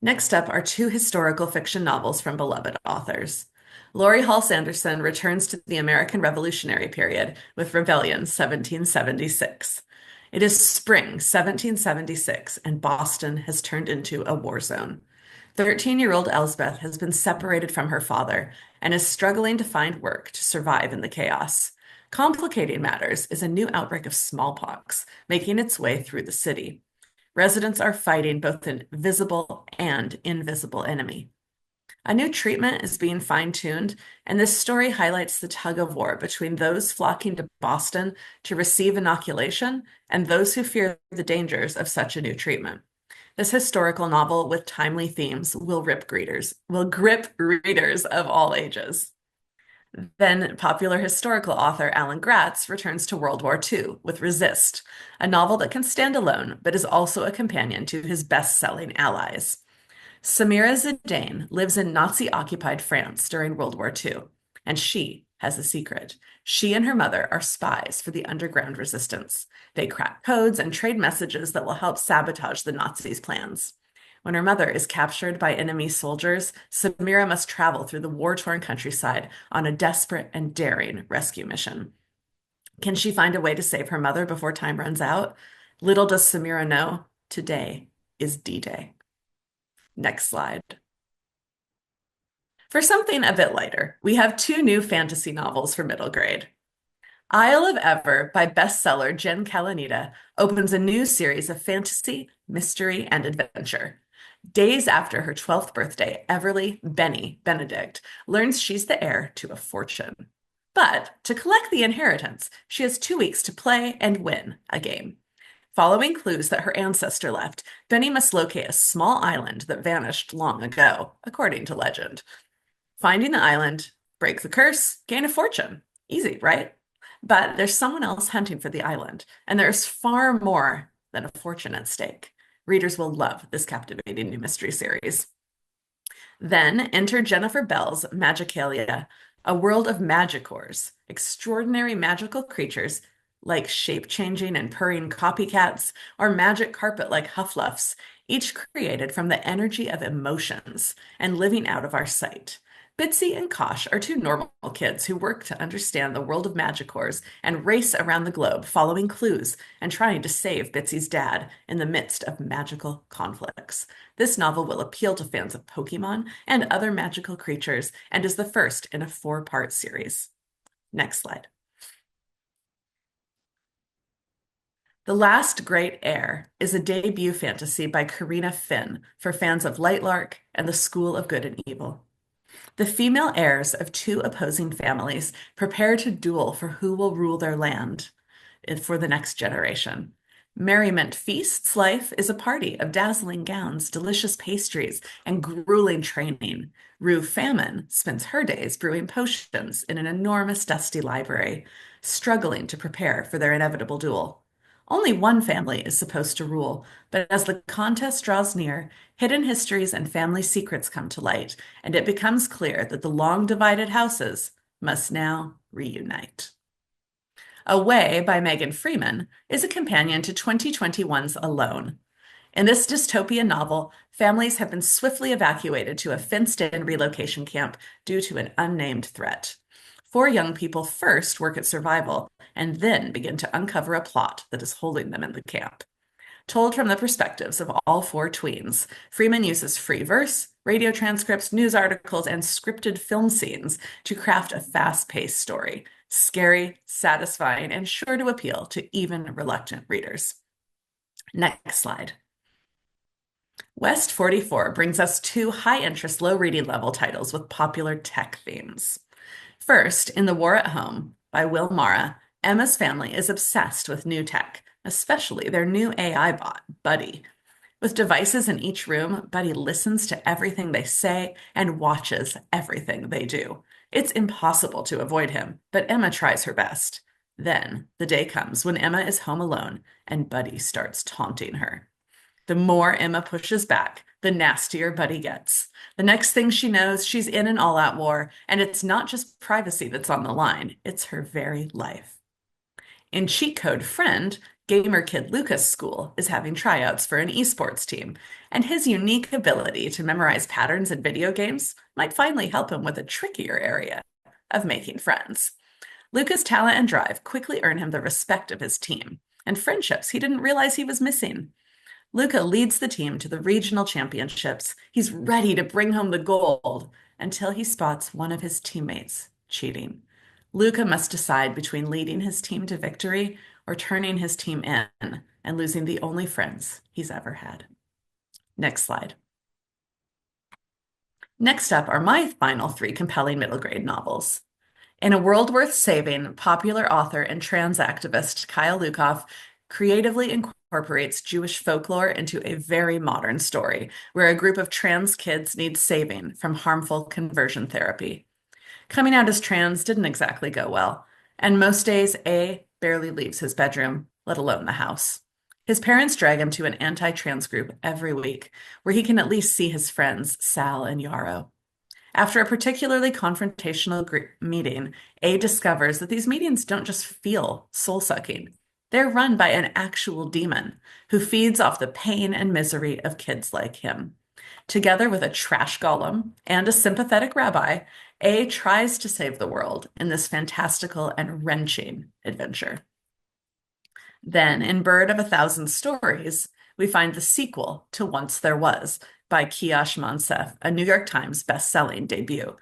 Next up are two historical fiction novels from beloved authors. Laurie Hall Sanderson returns to the American Revolutionary period with Rebellion 1776. It is spring 1776, and Boston has turned into a war zone. 13-year-old Elsbeth has been separated from her father and is struggling to find work to survive in the chaos. Complicating matters is a new outbreak of smallpox making its way through the city. Residents are fighting both an visible and invisible enemy. A new treatment is being fine-tuned, and this story highlights the tug-of-war between those flocking to Boston to receive inoculation and those who fear the dangers of such a new treatment. This historical novel with timely themes will grip readers of all ages. Then popular historical author Alan Gratz returns to World War II with Resist, a novel that can stand alone but is also a companion to his best-selling Allies. Samira Zidane lives in Nazi-occupied France during World War II, and she has a secret. She and her mother are spies for the underground resistance. They crack codes and trade messages that will help sabotage the Nazis' plans. When her mother is captured by enemy soldiers, Samira must travel through the war-torn countryside on a desperate and daring rescue mission. Can she find a way to save her mother before time runs out? Little does Samira know, today is D-Day. Next slide. For something a bit lighter, we have two new fantasy novels for middle grade. Isle of Ever by bestseller Jen Kalanita opens a new series of fantasy, mystery, and adventure. Days after her 12th birthday, Everly Benny Benedict learns she's the heir to a fortune. But to collect the inheritance, she has 2 weeks to play and win a game. Following clues that her ancestor left, Benny must locate a small island that vanished long ago, according to legend. Finding the island, break the curse, gain a fortune. Easy, right? But there's someone else hunting for the island, and there's far more than a fortune at stake. Readers will love this captivating new mystery series. Then enter Jennifer Bell's Magicalia, a world of magicors, extraordinary magical creatures like shape-changing and purring copycats or magic carpet like Huffluffs, each created from the energy of emotions and living out of our sight. Bitsy and Kosh are two normal kids who work to understand the world of magicors and race around the globe following clues and trying to save Bitsy's dad in the midst of magical conflicts. This novel will appeal to fans of Pokemon and other magical creatures and is the first in a 4-part series. Next slide. The Last Great Heir is a debut fantasy by Karina Finn for fans of Lightlark and the School of Good and Evil. The female heirs of two opposing families prepare to duel for who will rule their land for the next generation. Merriment Feast's life is a party of dazzling gowns, delicious pastries, and grueling training. Rue Famine spends her days brewing potions in an enormous dusty library, struggling to prepare for their inevitable duel. Only one family is supposed to rule, but as the contest draws near, hidden histories and family secrets come to light, and it becomes clear that the long-divided houses must now reunite. Away by Megan Freeman is a companion to 2021's Alone. In this dystopian novel, families have been swiftly evacuated to a fenced-in relocation camp due to an unnamed threat. 4 young people first work at survival and then begin to uncover a plot that is holding them in the camp. Told from the perspectives of all 4 tweens, Freeman uses free verse, radio transcripts, news articles, and scripted film scenes to craft a fast-paced story, scary, satisfying, and sure to appeal to even reluctant readers. Next slide. West 44 brings us 2 high-interest, low reading level titles with popular tech themes. First, in The War at Home by Will Mara, Emma's family is obsessed with new tech, especially their new AI bot, Buddy. With devices in each room, Buddy listens to everything they say and watches everything they do. It's impossible to avoid him, but Emma tries her best. Then the day comes when Emma is home alone and Buddy starts taunting her. The more Emma pushes back, the nastier Buddy gets. The next thing she knows, she's in an all-out war, and it's not just privacy that's on the line, it's her very life. In Cheat Code Friend, gamer kid Lucas School is having tryouts for an esports team, and his unique ability to memorize patterns in video games might finally help him with a trickier area of making friends. Lucas' talent and drive quickly earn him the respect of his team, and friendships he didn't realize he was missing. Luca leads the team to the regional championships. He's ready to bring home the gold until he spots one of his teammates cheating. Luca must decide between leading his team to victory or turning his team in and losing the only friends he's ever had. Next slide. Next up are my final 3 compelling middle grade novels. In A World Worth Saving, popular author and trans activist Kyle Lukoff creatively incorporates Jewish folklore into a very modern story where a group of trans kids need saving from harmful conversion therapy. Coming out as trans didn't exactly go well, and most days A barely leaves his bedroom, let alone the house. His parents drag him to an anti-trans group every week where he can at least see his friends Sal and Yarrow. After a particularly confrontational meeting, A discovers that these meetings don't just feel soul-sucking. They're run by an actual demon who feeds off the pain and misery of kids like him. Together with a trash golem and a sympathetic rabbi, A tries to save the world in this fantastical and wrenching adventure. Then, in Bird of a Thousand Stories, we find the sequel to Once There Was by Kiash Monsef, a New York Times best-selling debut.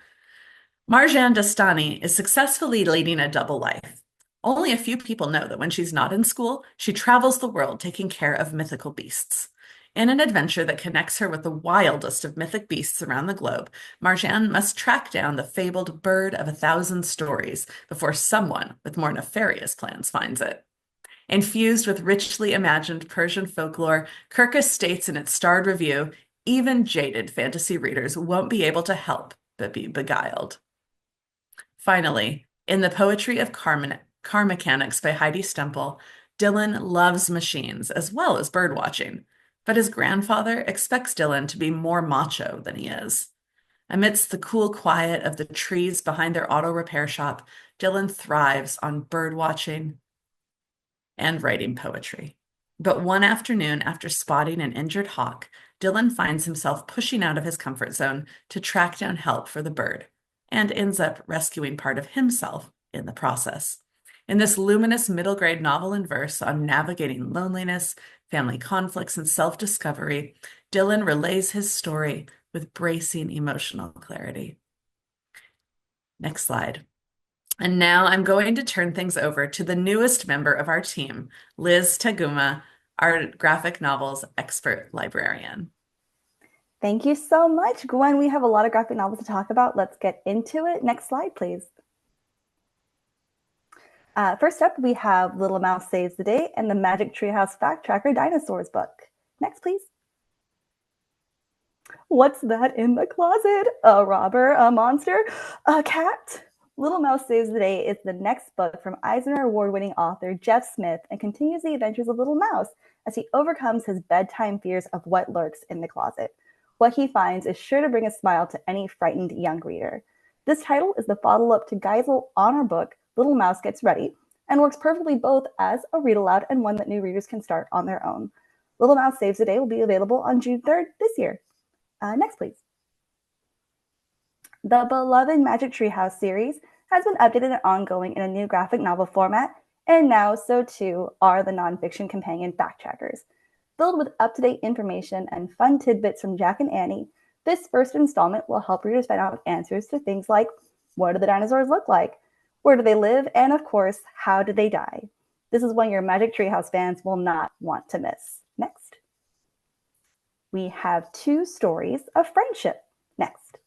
Marjan Dastani is successfully leading a double life. Only a few people know that when she's not in school, she travels the world taking care of mythical beasts. In an adventure that connects her with the wildest of mythic beasts around the globe, Marjan must track down the fabled bird of 1,000 stories before someone with more nefarious plans finds it. Infused with richly imagined Persian folklore, Kirkus states in its starred review, even jaded fantasy readers won't be able to help but be beguiled. Finally, in The Poetry of Car Mechanics by Heidi Stempel, Dylan loves machines as well as birdwatching, but his grandfather expects Dylan to be more macho than he is. Amidst the cool quiet of the trees behind their auto repair shop, Dylan thrives on birdwatching and writing poetry. But one afternoon, after spotting an injured hawk, Dylan finds himself pushing out of his comfort zone to track down help for the bird, and ends up rescuing part of himself in the process. In this luminous middle grade novel in verse on navigating loneliness, family conflicts, and self-discovery, Dylan relays his story with bracing emotional clarity. Next slide. And now I'm going to turn things over to the newest member of our team, Liz Taguma, our graphic novels expert librarian. Thank you so much, Gwen. We have a lot of graphic novels to talk about. Let's get into it. Next slide, please. First up, we have Little Mouse Saves the Day and the Magic Treehouse Fact Tracker Dinosaurs book. Next, please. What's that in the closet? A robber, a monster, a cat? Little Mouse Saves the Day is the next book from Eisner Award-winning author Jeff Smith and continues the adventures of Little Mouse as he overcomes his bedtime fears of what lurks in the closet. What he finds is sure to bring a smile to any frightened young reader. This title is the follow-up to Geisel honor book Little Mouse Gets Ready and works perfectly both as a read-aloud and one that new readers can start on their own. Little Mouse Saves the Day will be available on June 3rd this year. Next, please. The beloved Magic Treehouse series has been updated and ongoing in a new graphic novel format, and now so too are the nonfiction companion fact trackers. Filled with up-to-date information and fun tidbits from Jack and Annie, this first installment will help readers find out answers to things like, what do the dinosaurs look like? Where do they live? And of course, how did they die? This is one your Magic Treehouse fans will not want to miss. Next. We have 2 stories of friendship. Next.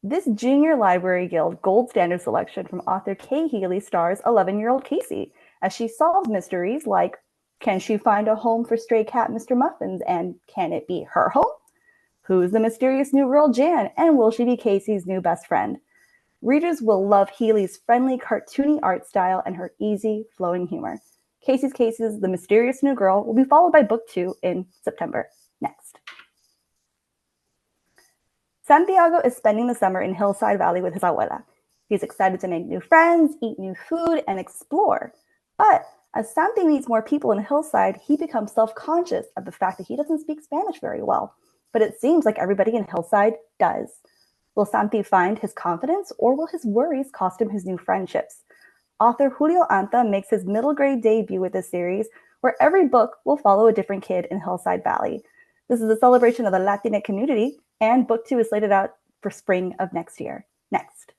This Junior Library Guild Gold Standard selection from author Kay Healy stars 11-year-old Casey as she solves mysteries like, can she find a home for stray cat Mr. Muffins, and can it be her home? Who's the mysterious new girl Jan, and will she be Casey's new best friend? Readers will love Healy's friendly, cartoony art style and her easy, flowing humor. Casey's Cases, The Mysterious New Girl, will be followed by book 2 in September. Next. Santiago is spending the summer in Hillside Valley with his abuela. He's excited to make new friends, eat new food, and explore. But as Santi meets more people in Hillside, he becomes self-conscious of the fact that he doesn't speak Spanish very well. But it seems like everybody in Hillside does. Will Santi find his confidence, or will his worries cost him his new friendships? Author Julio Anta makes his middle grade debut with this series, where every book will follow a different kid in Hillside Valley. This is a celebration of the Latinx community, and book 2 is slated out for spring of next year. Next.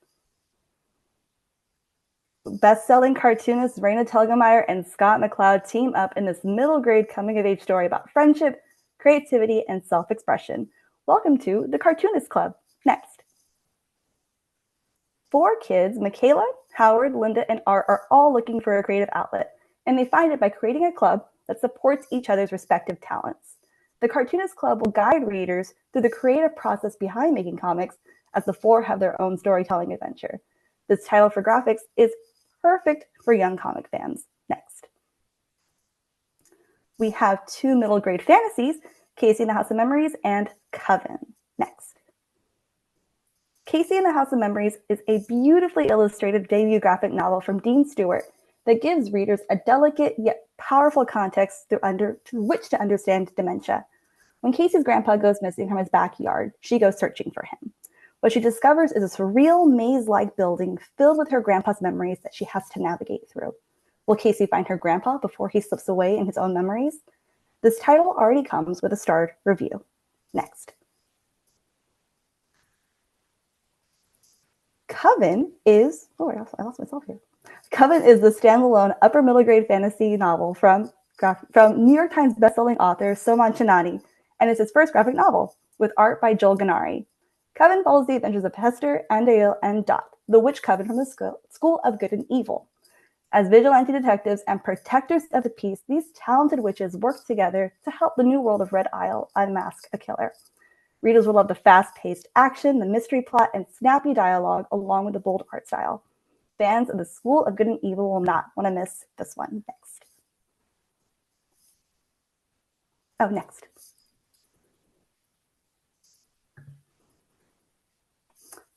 Best-selling cartoonists Raina Telgemeier and Scott McCloud team up in this middle grade coming-of-age story about friendship, creativity, and self-expression. Welcome to the Cartoonist Club. Next. 4 kids, Michaela, Howard, Linda, and Art, are all looking for a creative outlet, and they find it by creating a club that supports each other's respective talents. The Cartoonist Club will guide readers through the creative process behind making comics, as the 4 have their own storytelling adventure. This title for graphics is perfect for young comic fans. Next. We have 2 middle grade fantasies, Casey and the House of Memories and Coven. Next. Casey and the House of Memories is a beautifully illustrated debut graphic novel from Dean Stewart that gives readers a delicate yet powerful context through which to understand dementia. When Casey's grandpa goes missing from his backyard, she goes searching for him. What she discovers is a surreal maze-like building filled with her grandpa's memories that she has to navigate through. Will Casey find her grandpa before he slips away in his own memories? This title already comes with a starred review. Next. Coven is, oh, I lost myself here. Coven is the standalone upper middle grade fantasy novel from New York Times bestselling author Soman Chinani, and it's his first graphic novel with art by Joel Gennari. Coven follows the adventures of Hester, Andail, and Dot, the witch coven from the School of Good and Evil. As vigilante detectives and protectors of the peace, these talented witches work together to help the new world of Red Isle unmask a killer. Readers will love the fast-paced action, the mystery plot, and snappy dialogue, along with the bold art style. Fans of the School of Good and Evil will not want to miss this one. Next. Oh, next.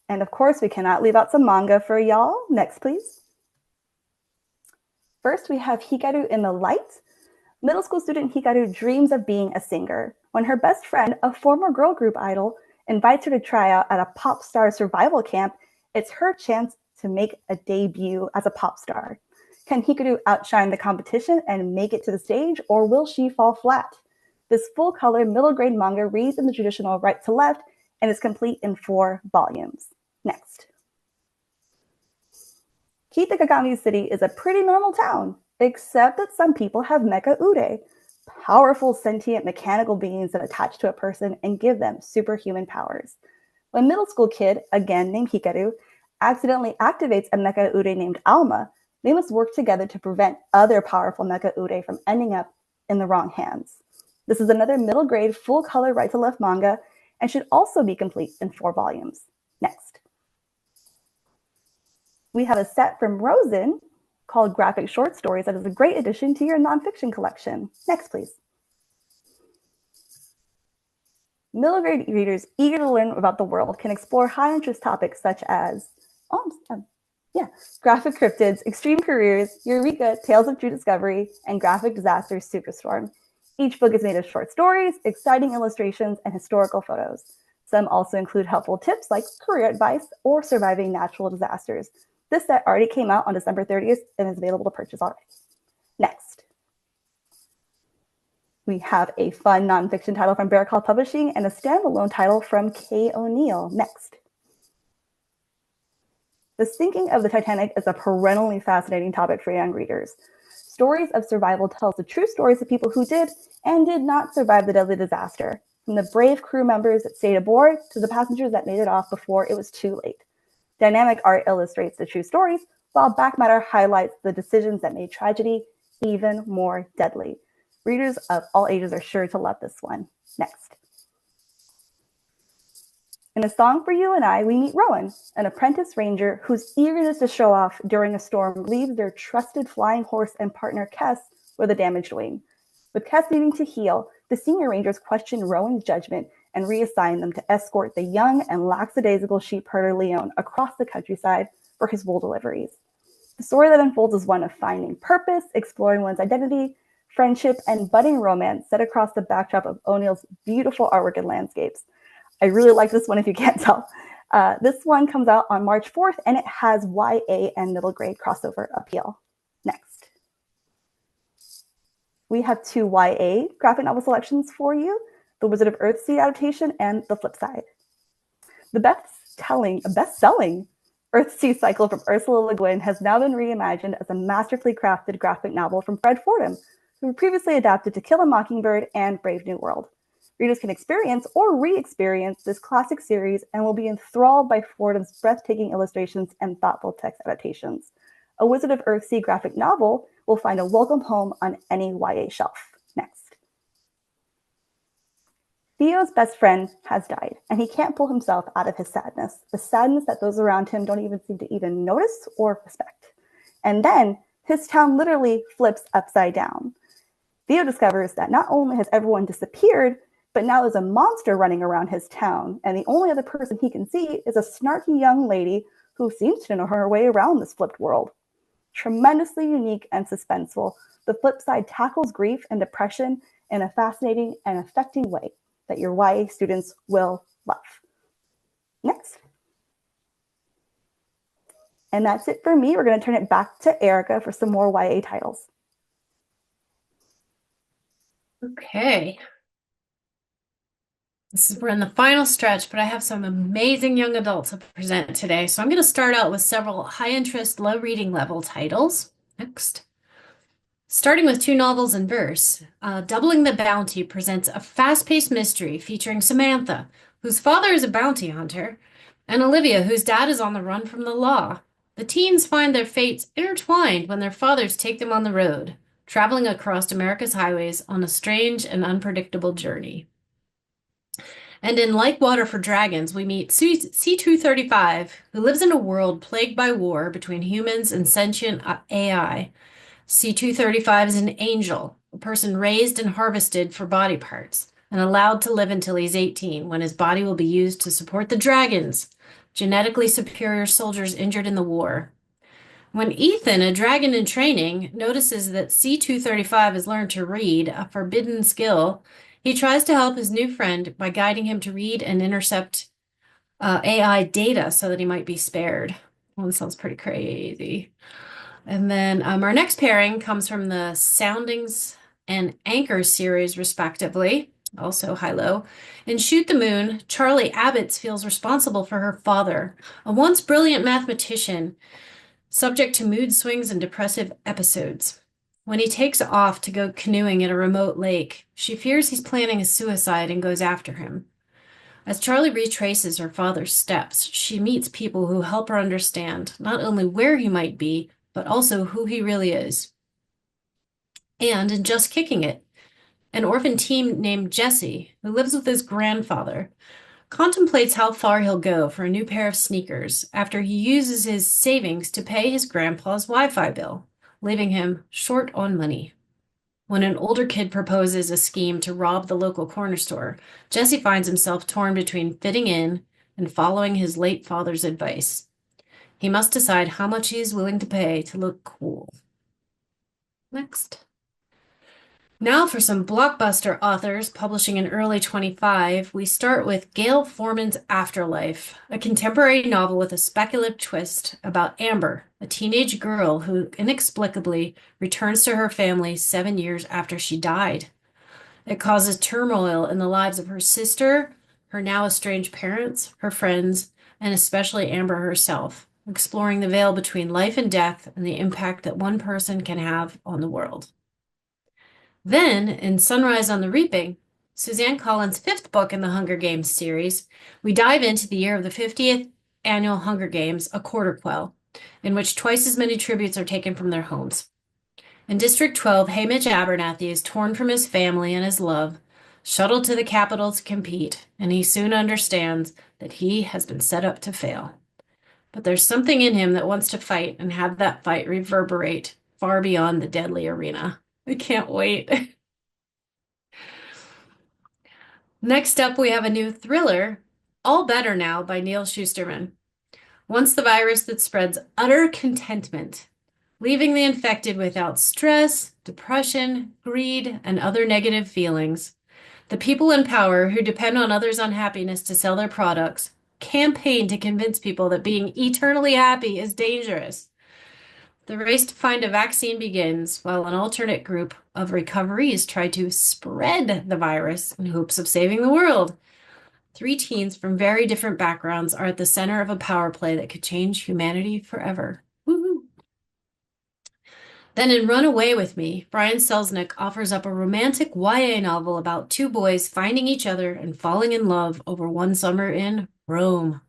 And of course, we cannot leave out some manga for y'all. Next, please. First, we have Hikaru in the Light. Middle school student Hikaru dreams of being a singer. When her best friend, a former girl group idol, invites her to try out at a pop star survival camp, it's her chance to make a debut as a pop star. Can Hikaru outshine the competition and make it to the stage, or will she fall flat? This full-color middle-grade manga reads in the traditional right to left and is complete in 4 volumes. Next. Kitakagami City is a pretty normal town, except that some people have mecha ure, powerful sentient mechanical beings that attach to a person and give them superhuman powers. When a middle school kid, again named Hikaru, accidentally activates a mecha ure named Alma, they must work together to prevent other powerful mecha ure from ending up in the wrong hands. This is another middle grade full color right to left manga and should also be complete in 4 volumes. Next. We have a set from Rosen called Graphic Short Stories that is a great addition to your nonfiction collection. Next, please. Middle grade readers eager to learn about the world can explore high interest topics such as graphic cryptids, extreme careers, Eureka, Tales of True Discovery, and Graphic Disasters Superstorm. Each book is made of short stories, exciting illustrations, and historical photos. Some also include helpful tips like career advice or surviving natural disasters. This set already came out on December 30th and is available to purchase already. Next. We have a fun nonfiction title from Bear Claw Publishing and a standalone title from Kay O'Neill. Next. The sinking of the Titanic is a perennially fascinating topic for young readers. Stories of Survival tells the true stories of people who did and did not survive the deadly disaster, from the brave crew members that stayed aboard to the passengers that made it off before it was too late. Dynamic art illustrates the true stories, while back matter highlights the decisions that made tragedy even more deadly. Readers of all ages are sure to love this one. Next. In A Song for You and I, we meet Rowan, an apprentice ranger whose eagerness to show off during a storm leaves their trusted flying horse and partner Kes with a damaged wing. With Kes needing to heal, the senior rangers question Rowan's judgment and reassign them to escort the young and lackadaisical sheep herder Leon across the countryside for his wool deliveries. The story that unfolds is one of finding purpose, exploring one's identity, friendship, and budding romance set across the backdrop of O'Neill's beautiful artwork and landscapes. I really like this one if you can't tell. This one comes out on March 4th, and it has YA and middle grade crossover appeal. Next. We have 2 YA graphic novel selections for you, The Wizard of Earthsea adaptation and The Flip Side. The best-selling Earthsea cycle from Ursula Le Guin has now been reimagined as a masterfully crafted graphic novel from Fred Fordham, who previously adapted To Kill a Mockingbird and Brave New World. Readers can experience or re-experience this classic series and will be enthralled by Fordham's breathtaking illustrations and thoughtful text adaptations. A Wizard of Earthsea graphic novel will find a welcome home on any YA shelf. Next. Theo's best friend has died, and he can't pull himself out of his sadness, the sadness that those around him don't even seem to even notice or respect. And then his town literally flips upside down. Theo discovers that not only has everyone disappeared, but now there's a monster running around his town, and the only other person he can see is a snarky young lady who seems to know her way around this flipped world. Tremendously unique and suspenseful, The Flip Side tackles grief and depression in a fascinating and affecting way that your YA students will love. Next. And that's it for me. We're going to turn it back to Erica for some more YA titles. Okay. We're in the final stretch, but I have some amazing young adults to present today. So I'm going to start out with several high interest, low reading level titles. Next. Starting with 2 novels in verse, Doubling the Bounty presents a fast-paced mystery featuring Samantha, whose father is a bounty hunter, and Olivia, whose dad is on the run from the law. The teens find their fates intertwined when their fathers take them on the road, traveling across America's highways on a strange and unpredictable journey. And in Like Water for Dragons, we meet C235, who lives in a world plagued by war between humans and sentient AI. C235 is an angel, a person raised and harvested for body parts, and allowed to live until he's 18, when his body will be used to support the dragons, genetically superior soldiers injured in the war. When Ethan, a dragon in training, notices that C235 has learned to read, a forbidden skill, he tries to help his new friend by guiding him to read and intercept AI data so that he might be spared. Well, this sounds pretty crazy. And then our next pairing comes from the Soundings and Anchors series, respectively, also high-low. In Shoot the Moon, Charlie Abbots feels responsible for her father, a once brilliant mathematician, subject to mood swings and depressive episodes. When he takes off to go canoeing at a remote lake, she fears he's planning a suicide and goes after him. As Charlie retraces her father's steps, she meets people who help her understand not only where he might be, but also who he really is. And in Just Kicking It, an orphan teen named Jesse, who lives with his grandfather, contemplates how far he'll go for a new pair of sneakers after he uses his savings to pay his grandpa's Wi-Fi bill, leaving him short on money. When an older kid proposes a scheme to rob the local corner store, Jesse finds himself torn between fitting in and following his late father's advice. He must decide how much he is willing to pay to look cool. Next. Now for some blockbuster authors publishing in early 25, we start with Gail Forman's Afterlife, a contemporary novel with a speculative twist about Amber, a teenage girl who inexplicably returns to her family 7 years after she died. It causes turmoil in the lives of her sister, her now estranged parents, her friends, and especially Amber herself, exploring the veil between life and death and the impact that one person can have on the world. Then, in Sunrise on the Reaping, Suzanne Collins' 5th book in the Hunger Games series, we dive into the year of the 50th annual Hunger Games, A Quarter Quell, in which twice as many tributes are taken from their homes. In District 12, Haymitch Abernathy is torn from his family and his love, shuttled to the Capitol to compete, and he soon understands that he has been set up to fail. But there's something in him that wants to fight and have that fight reverberate far beyond the deadly arena. I can't wait. Next up, we have a new thriller, All Better Now by Neal Shusterman. Once the virus that spreads utter contentment, leaving the infected without stress, depression, greed, and other negative feelings. The people in power who depend on others' unhappiness to sell their products campaign to convince people that being eternally happy is dangerous. The race to find a vaccine begins while an alternate group of recoverees try to spread the virus in hopes of saving the world. 3 teens from very different backgrounds are at the center of a power play that could change humanity forever. Woohoo! Then in Run Away With Me, Brian Selznick offers up a romantic YA novel about 2 boys finding each other and falling in love over one summer in Rome.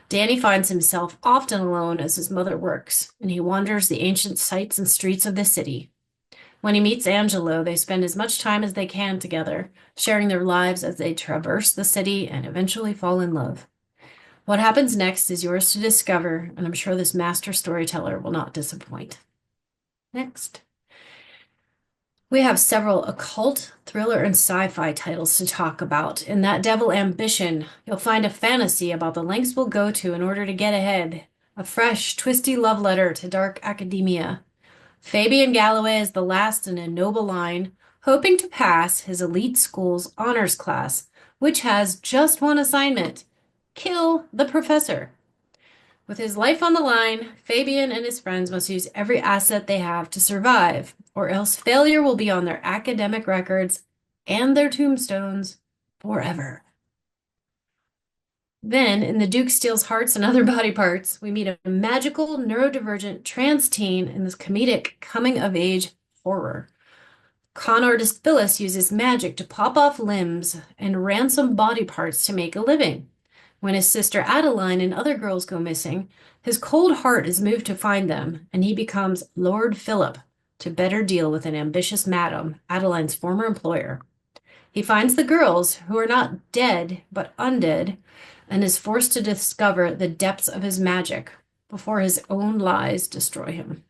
Danny finds himself often alone as his mother works, and he wanders the ancient sights and streets of the city. When he meets Angelo, they spend as much time as they can together, sharing their lives as they traverse the city and eventually fall in love. What happens next is yours to discover, and I'm sure this master storyteller will not disappoint. Next. We have several occult, thriller, and sci-fi titles to talk about. In That Devil Ambition, you'll find a fantasy about the lengths we'll go to in order to get ahead. A fresh, twisty love letter to dark academia. Fabian Galloway is the last in a noble line, hoping to pass his elite school's honors class, which has just one assignment: kill the professor. With his life on the line, Fabian and his friends must use every asset they have to survive, or else failure will be on their academic records and their tombstones forever. Then, in The Duke Steals Hearts and Other Body Parts, we meet a magical, neurodivergent trans teen in this comedic coming-of-age horror. Con artist Phyllis uses magic to pop off limbs and ransom body parts to make a living. When his sister Adeline and other girls go missing, his cold heart is moved to find them, and he becomes Lord Philip to better deal with an ambitious madam, Adeline's former employer. He finds the girls, who are not dead but undead, and is forced to discover the depths of his magic before his own lies destroy him.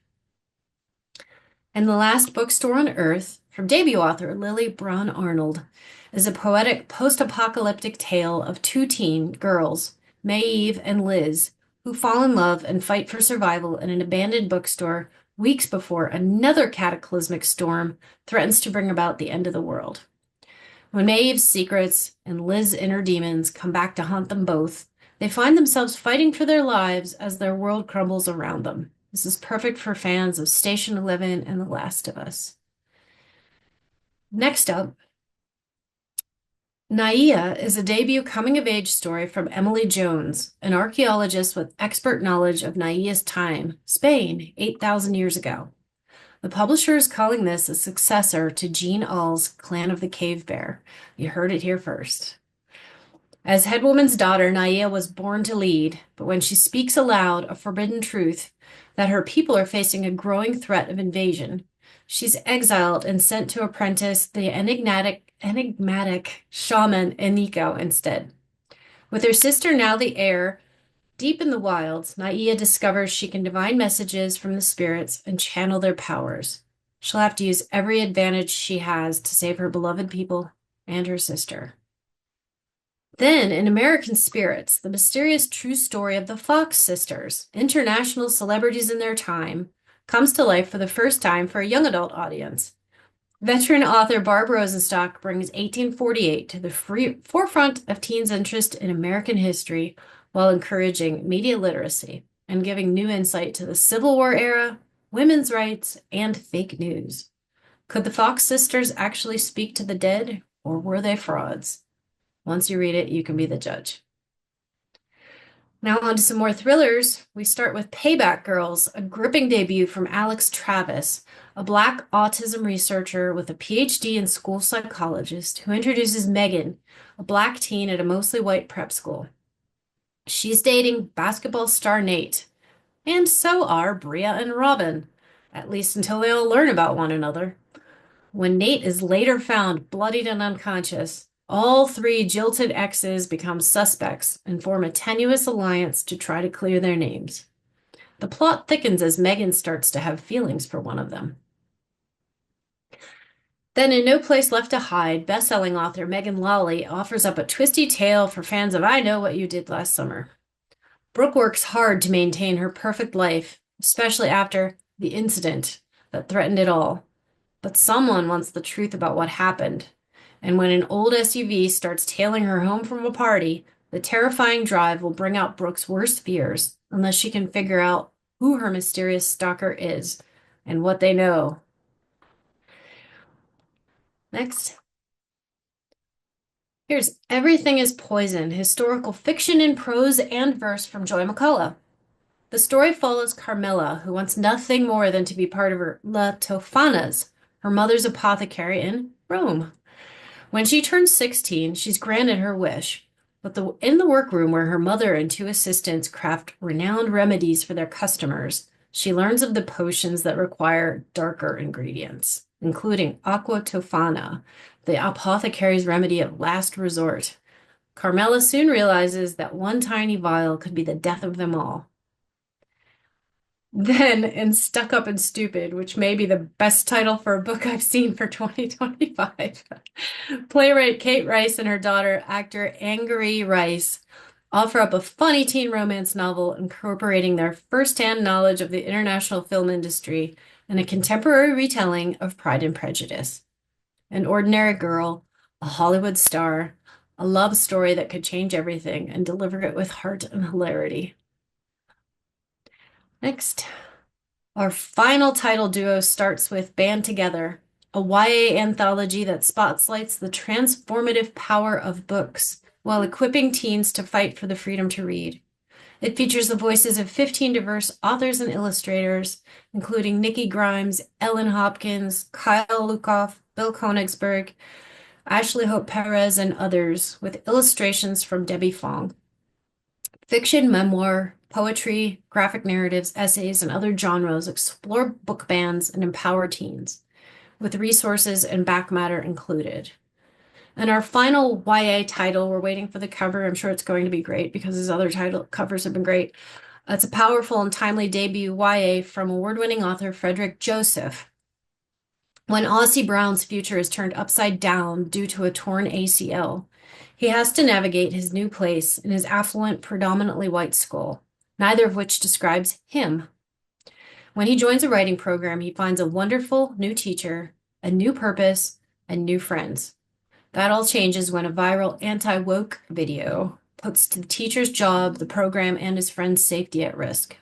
And The Last Bookstore on Earth, from debut author Lily Braun Arnold, is a poetic post-apocalyptic tale of two teen girls, Maeve and Liz, who fall in love and fight for survival in an abandoned bookstore weeks before another cataclysmic storm threatens to bring about the end of the world. When Maeve's secrets and Liz's inner demons come back to haunt them both, they find themselves fighting for their lives as their world crumbles around them. This is perfect for fans of Station 11 and The Last of Us. Next up, Naia is a debut coming-of-age story from Emily Jones, an archaeologist with expert knowledge of Naia's time, Spain, 8,000 years ago. The publisher is calling this a successor to Jean Auel's Clan of the Cave Bear. You heard it here first. As headwoman's daughter, Naia was born to lead, but when she speaks aloud a forbidden truth that her people are facing a growing threat of invasion, she's exiled and sent to apprentice the enigmatic shaman Eniko instead. With her sister now the heir, deep in the wilds, Naia discovers she can divine messages from the spirits and channel their powers. She'll have to use every advantage she has to save her beloved people and her sister. Then, in American Spirits, the mysterious true story of the Fox sisters, international celebrities in their time, comes to life for the first time for a young adult audience. Veteran author Barb Rosenstock brings 1848 to the forefront of teens' interest in American history while encouraging media literacy and giving new insight to the Civil War era, women's rights, and fake news. Could the Fox sisters actually speak to the dead, or were they frauds? Once you read it, you can be the judge. Now on to some more thrillers. We start with Payback Girls, a gripping debut from Alex Travis, a Black autism researcher with a PhD in school psychologist who introduces Megan, a Black teen at a mostly white prep school. She's dating basketball star Nate, and so are Bria and Robin, at least until they all learn about one another. When Nate is later found bloodied and unconscious, all three jilted exes become suspects and form a tenuous alliance to try to clear their names. The plot thickens as Megan starts to have feelings for one of them. Then in No Place Left to Hide, best-selling author Megan Lawley offers up a twisty tale for fans of I Know What You Did Last Summer. Brooke works hard to maintain her perfect life, especially after the incident that threatened it all. But someone wants the truth about what happened. And when an old SUV starts tailing her home from a party, the terrifying drive will bring out Brooke's worst fears unless she can figure out who her mysterious stalker is and what they know. Next. Here's Everything is Poison, historical fiction in prose and verse from Joy McCullough. The story follows Carmela, who wants nothing more than to be part of her La Tofanas, her mother's apothecary in Rome. When she turns 16, she's granted her wish, but in the workroom where her mother and two assistants craft renowned remedies for their customers, she learns of the potions that require darker ingredients, including aqua tofana, the apothecary's remedy of last resort. Carmela soon realizes that one tiny vial could be the death of them all. Then, in Stuck Up and Stupid, which may be the best title for a book I've seen for 2025, playwright Kate Rice and her daughter, actor Angourie Rice, offer up a funny teen romance novel incorporating their first-hand knowledge of the international film industry and a contemporary retelling of Pride and Prejudice. An ordinary girl, a Hollywood star, a love story that could change everything and deliver it with heart and hilarity. Next, our final title duo starts with Band Together, a YA anthology that spotlights the transformative power of books while equipping teens to fight for the freedom to read. It features the voices of 15 diverse authors and illustrators, including Nikki Grimes, Ellen Hopkins, Kyle Lukoff, Bill Konigsberg, Ashley Hope Perez, and others, with illustrations from Debbie Fong. Fiction, memoir, poetry, graphic narratives, essays, and other genres explore book bans and empower teens, with resources and back matter included. And our final YA title, we're waiting for the cover. I'm sure it's going to be great because his other title covers have been great. It's a powerful and timely debut YA from award-winning author Frederick Joseph. When Aussie Brown's future is turned upside down due to a torn ACL, he has to navigate his new place in his affluent, predominantly white school, neither of which describes him. When he joins a writing program, he finds a wonderful new teacher, a new purpose, and new friends. That all changes when a viral anti-woke video puts the teacher's job, the program, and his friends' safety at risk.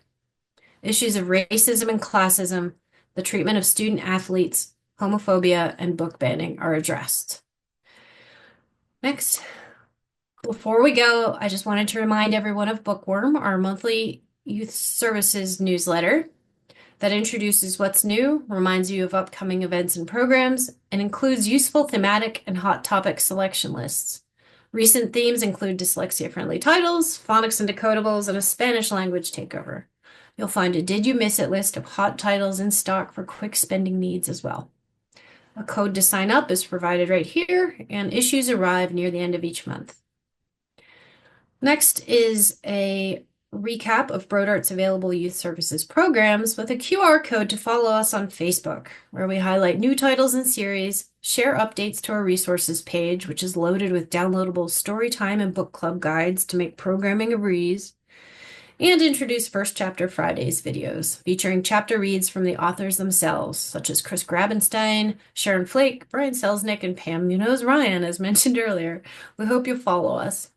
Issues of racism and classism, the treatment of student athletes, homophobia, and book banning are addressed. Next, before we go, I just wanted to remind everyone of Bookworm, our monthly youth services newsletter that introduces what's new, reminds you of upcoming events and programs, and includes useful thematic and hot topic selection lists. Recent themes include dyslexia-friendly titles, phonics and decodables, and a Spanish language takeover. You'll find a Did You Miss It list of hot titles in stock for quick spending needs as well. A code to sign up is provided right here, and issues arrive near the end of each month. Next is a recap of BroadArt's available youth services programs with a QR code to follow us on Facebook, where we highlight new titles and series, share updates to our resources page, which is loaded with downloadable storytime and book club guides to make programming a breeze, and introduce First Chapter Fridays videos featuring chapter reads from the authors themselves, such as Chris Grabenstein, Sharon Flake, Brian Selznick, and Pam Munoz-Ryan, as mentioned earlier. We hope you follow us.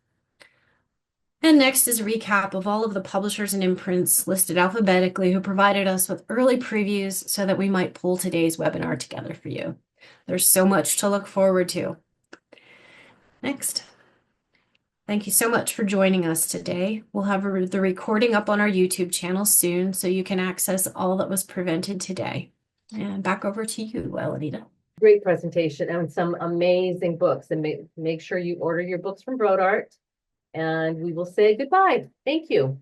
And next is a recap of all of the publishers and imprints listed alphabetically who provided us with early previews so that we might pull today's webinar together for you. There's so much to look forward to. Next. Thank you so much for joining us today. We'll have the recording up on our YouTube channel soon so you can access all that was presented today. And back over to you, Elenita. Great presentation and some amazing books. And make sure you order your books from BroadArt. And we will say goodbye. Thank you.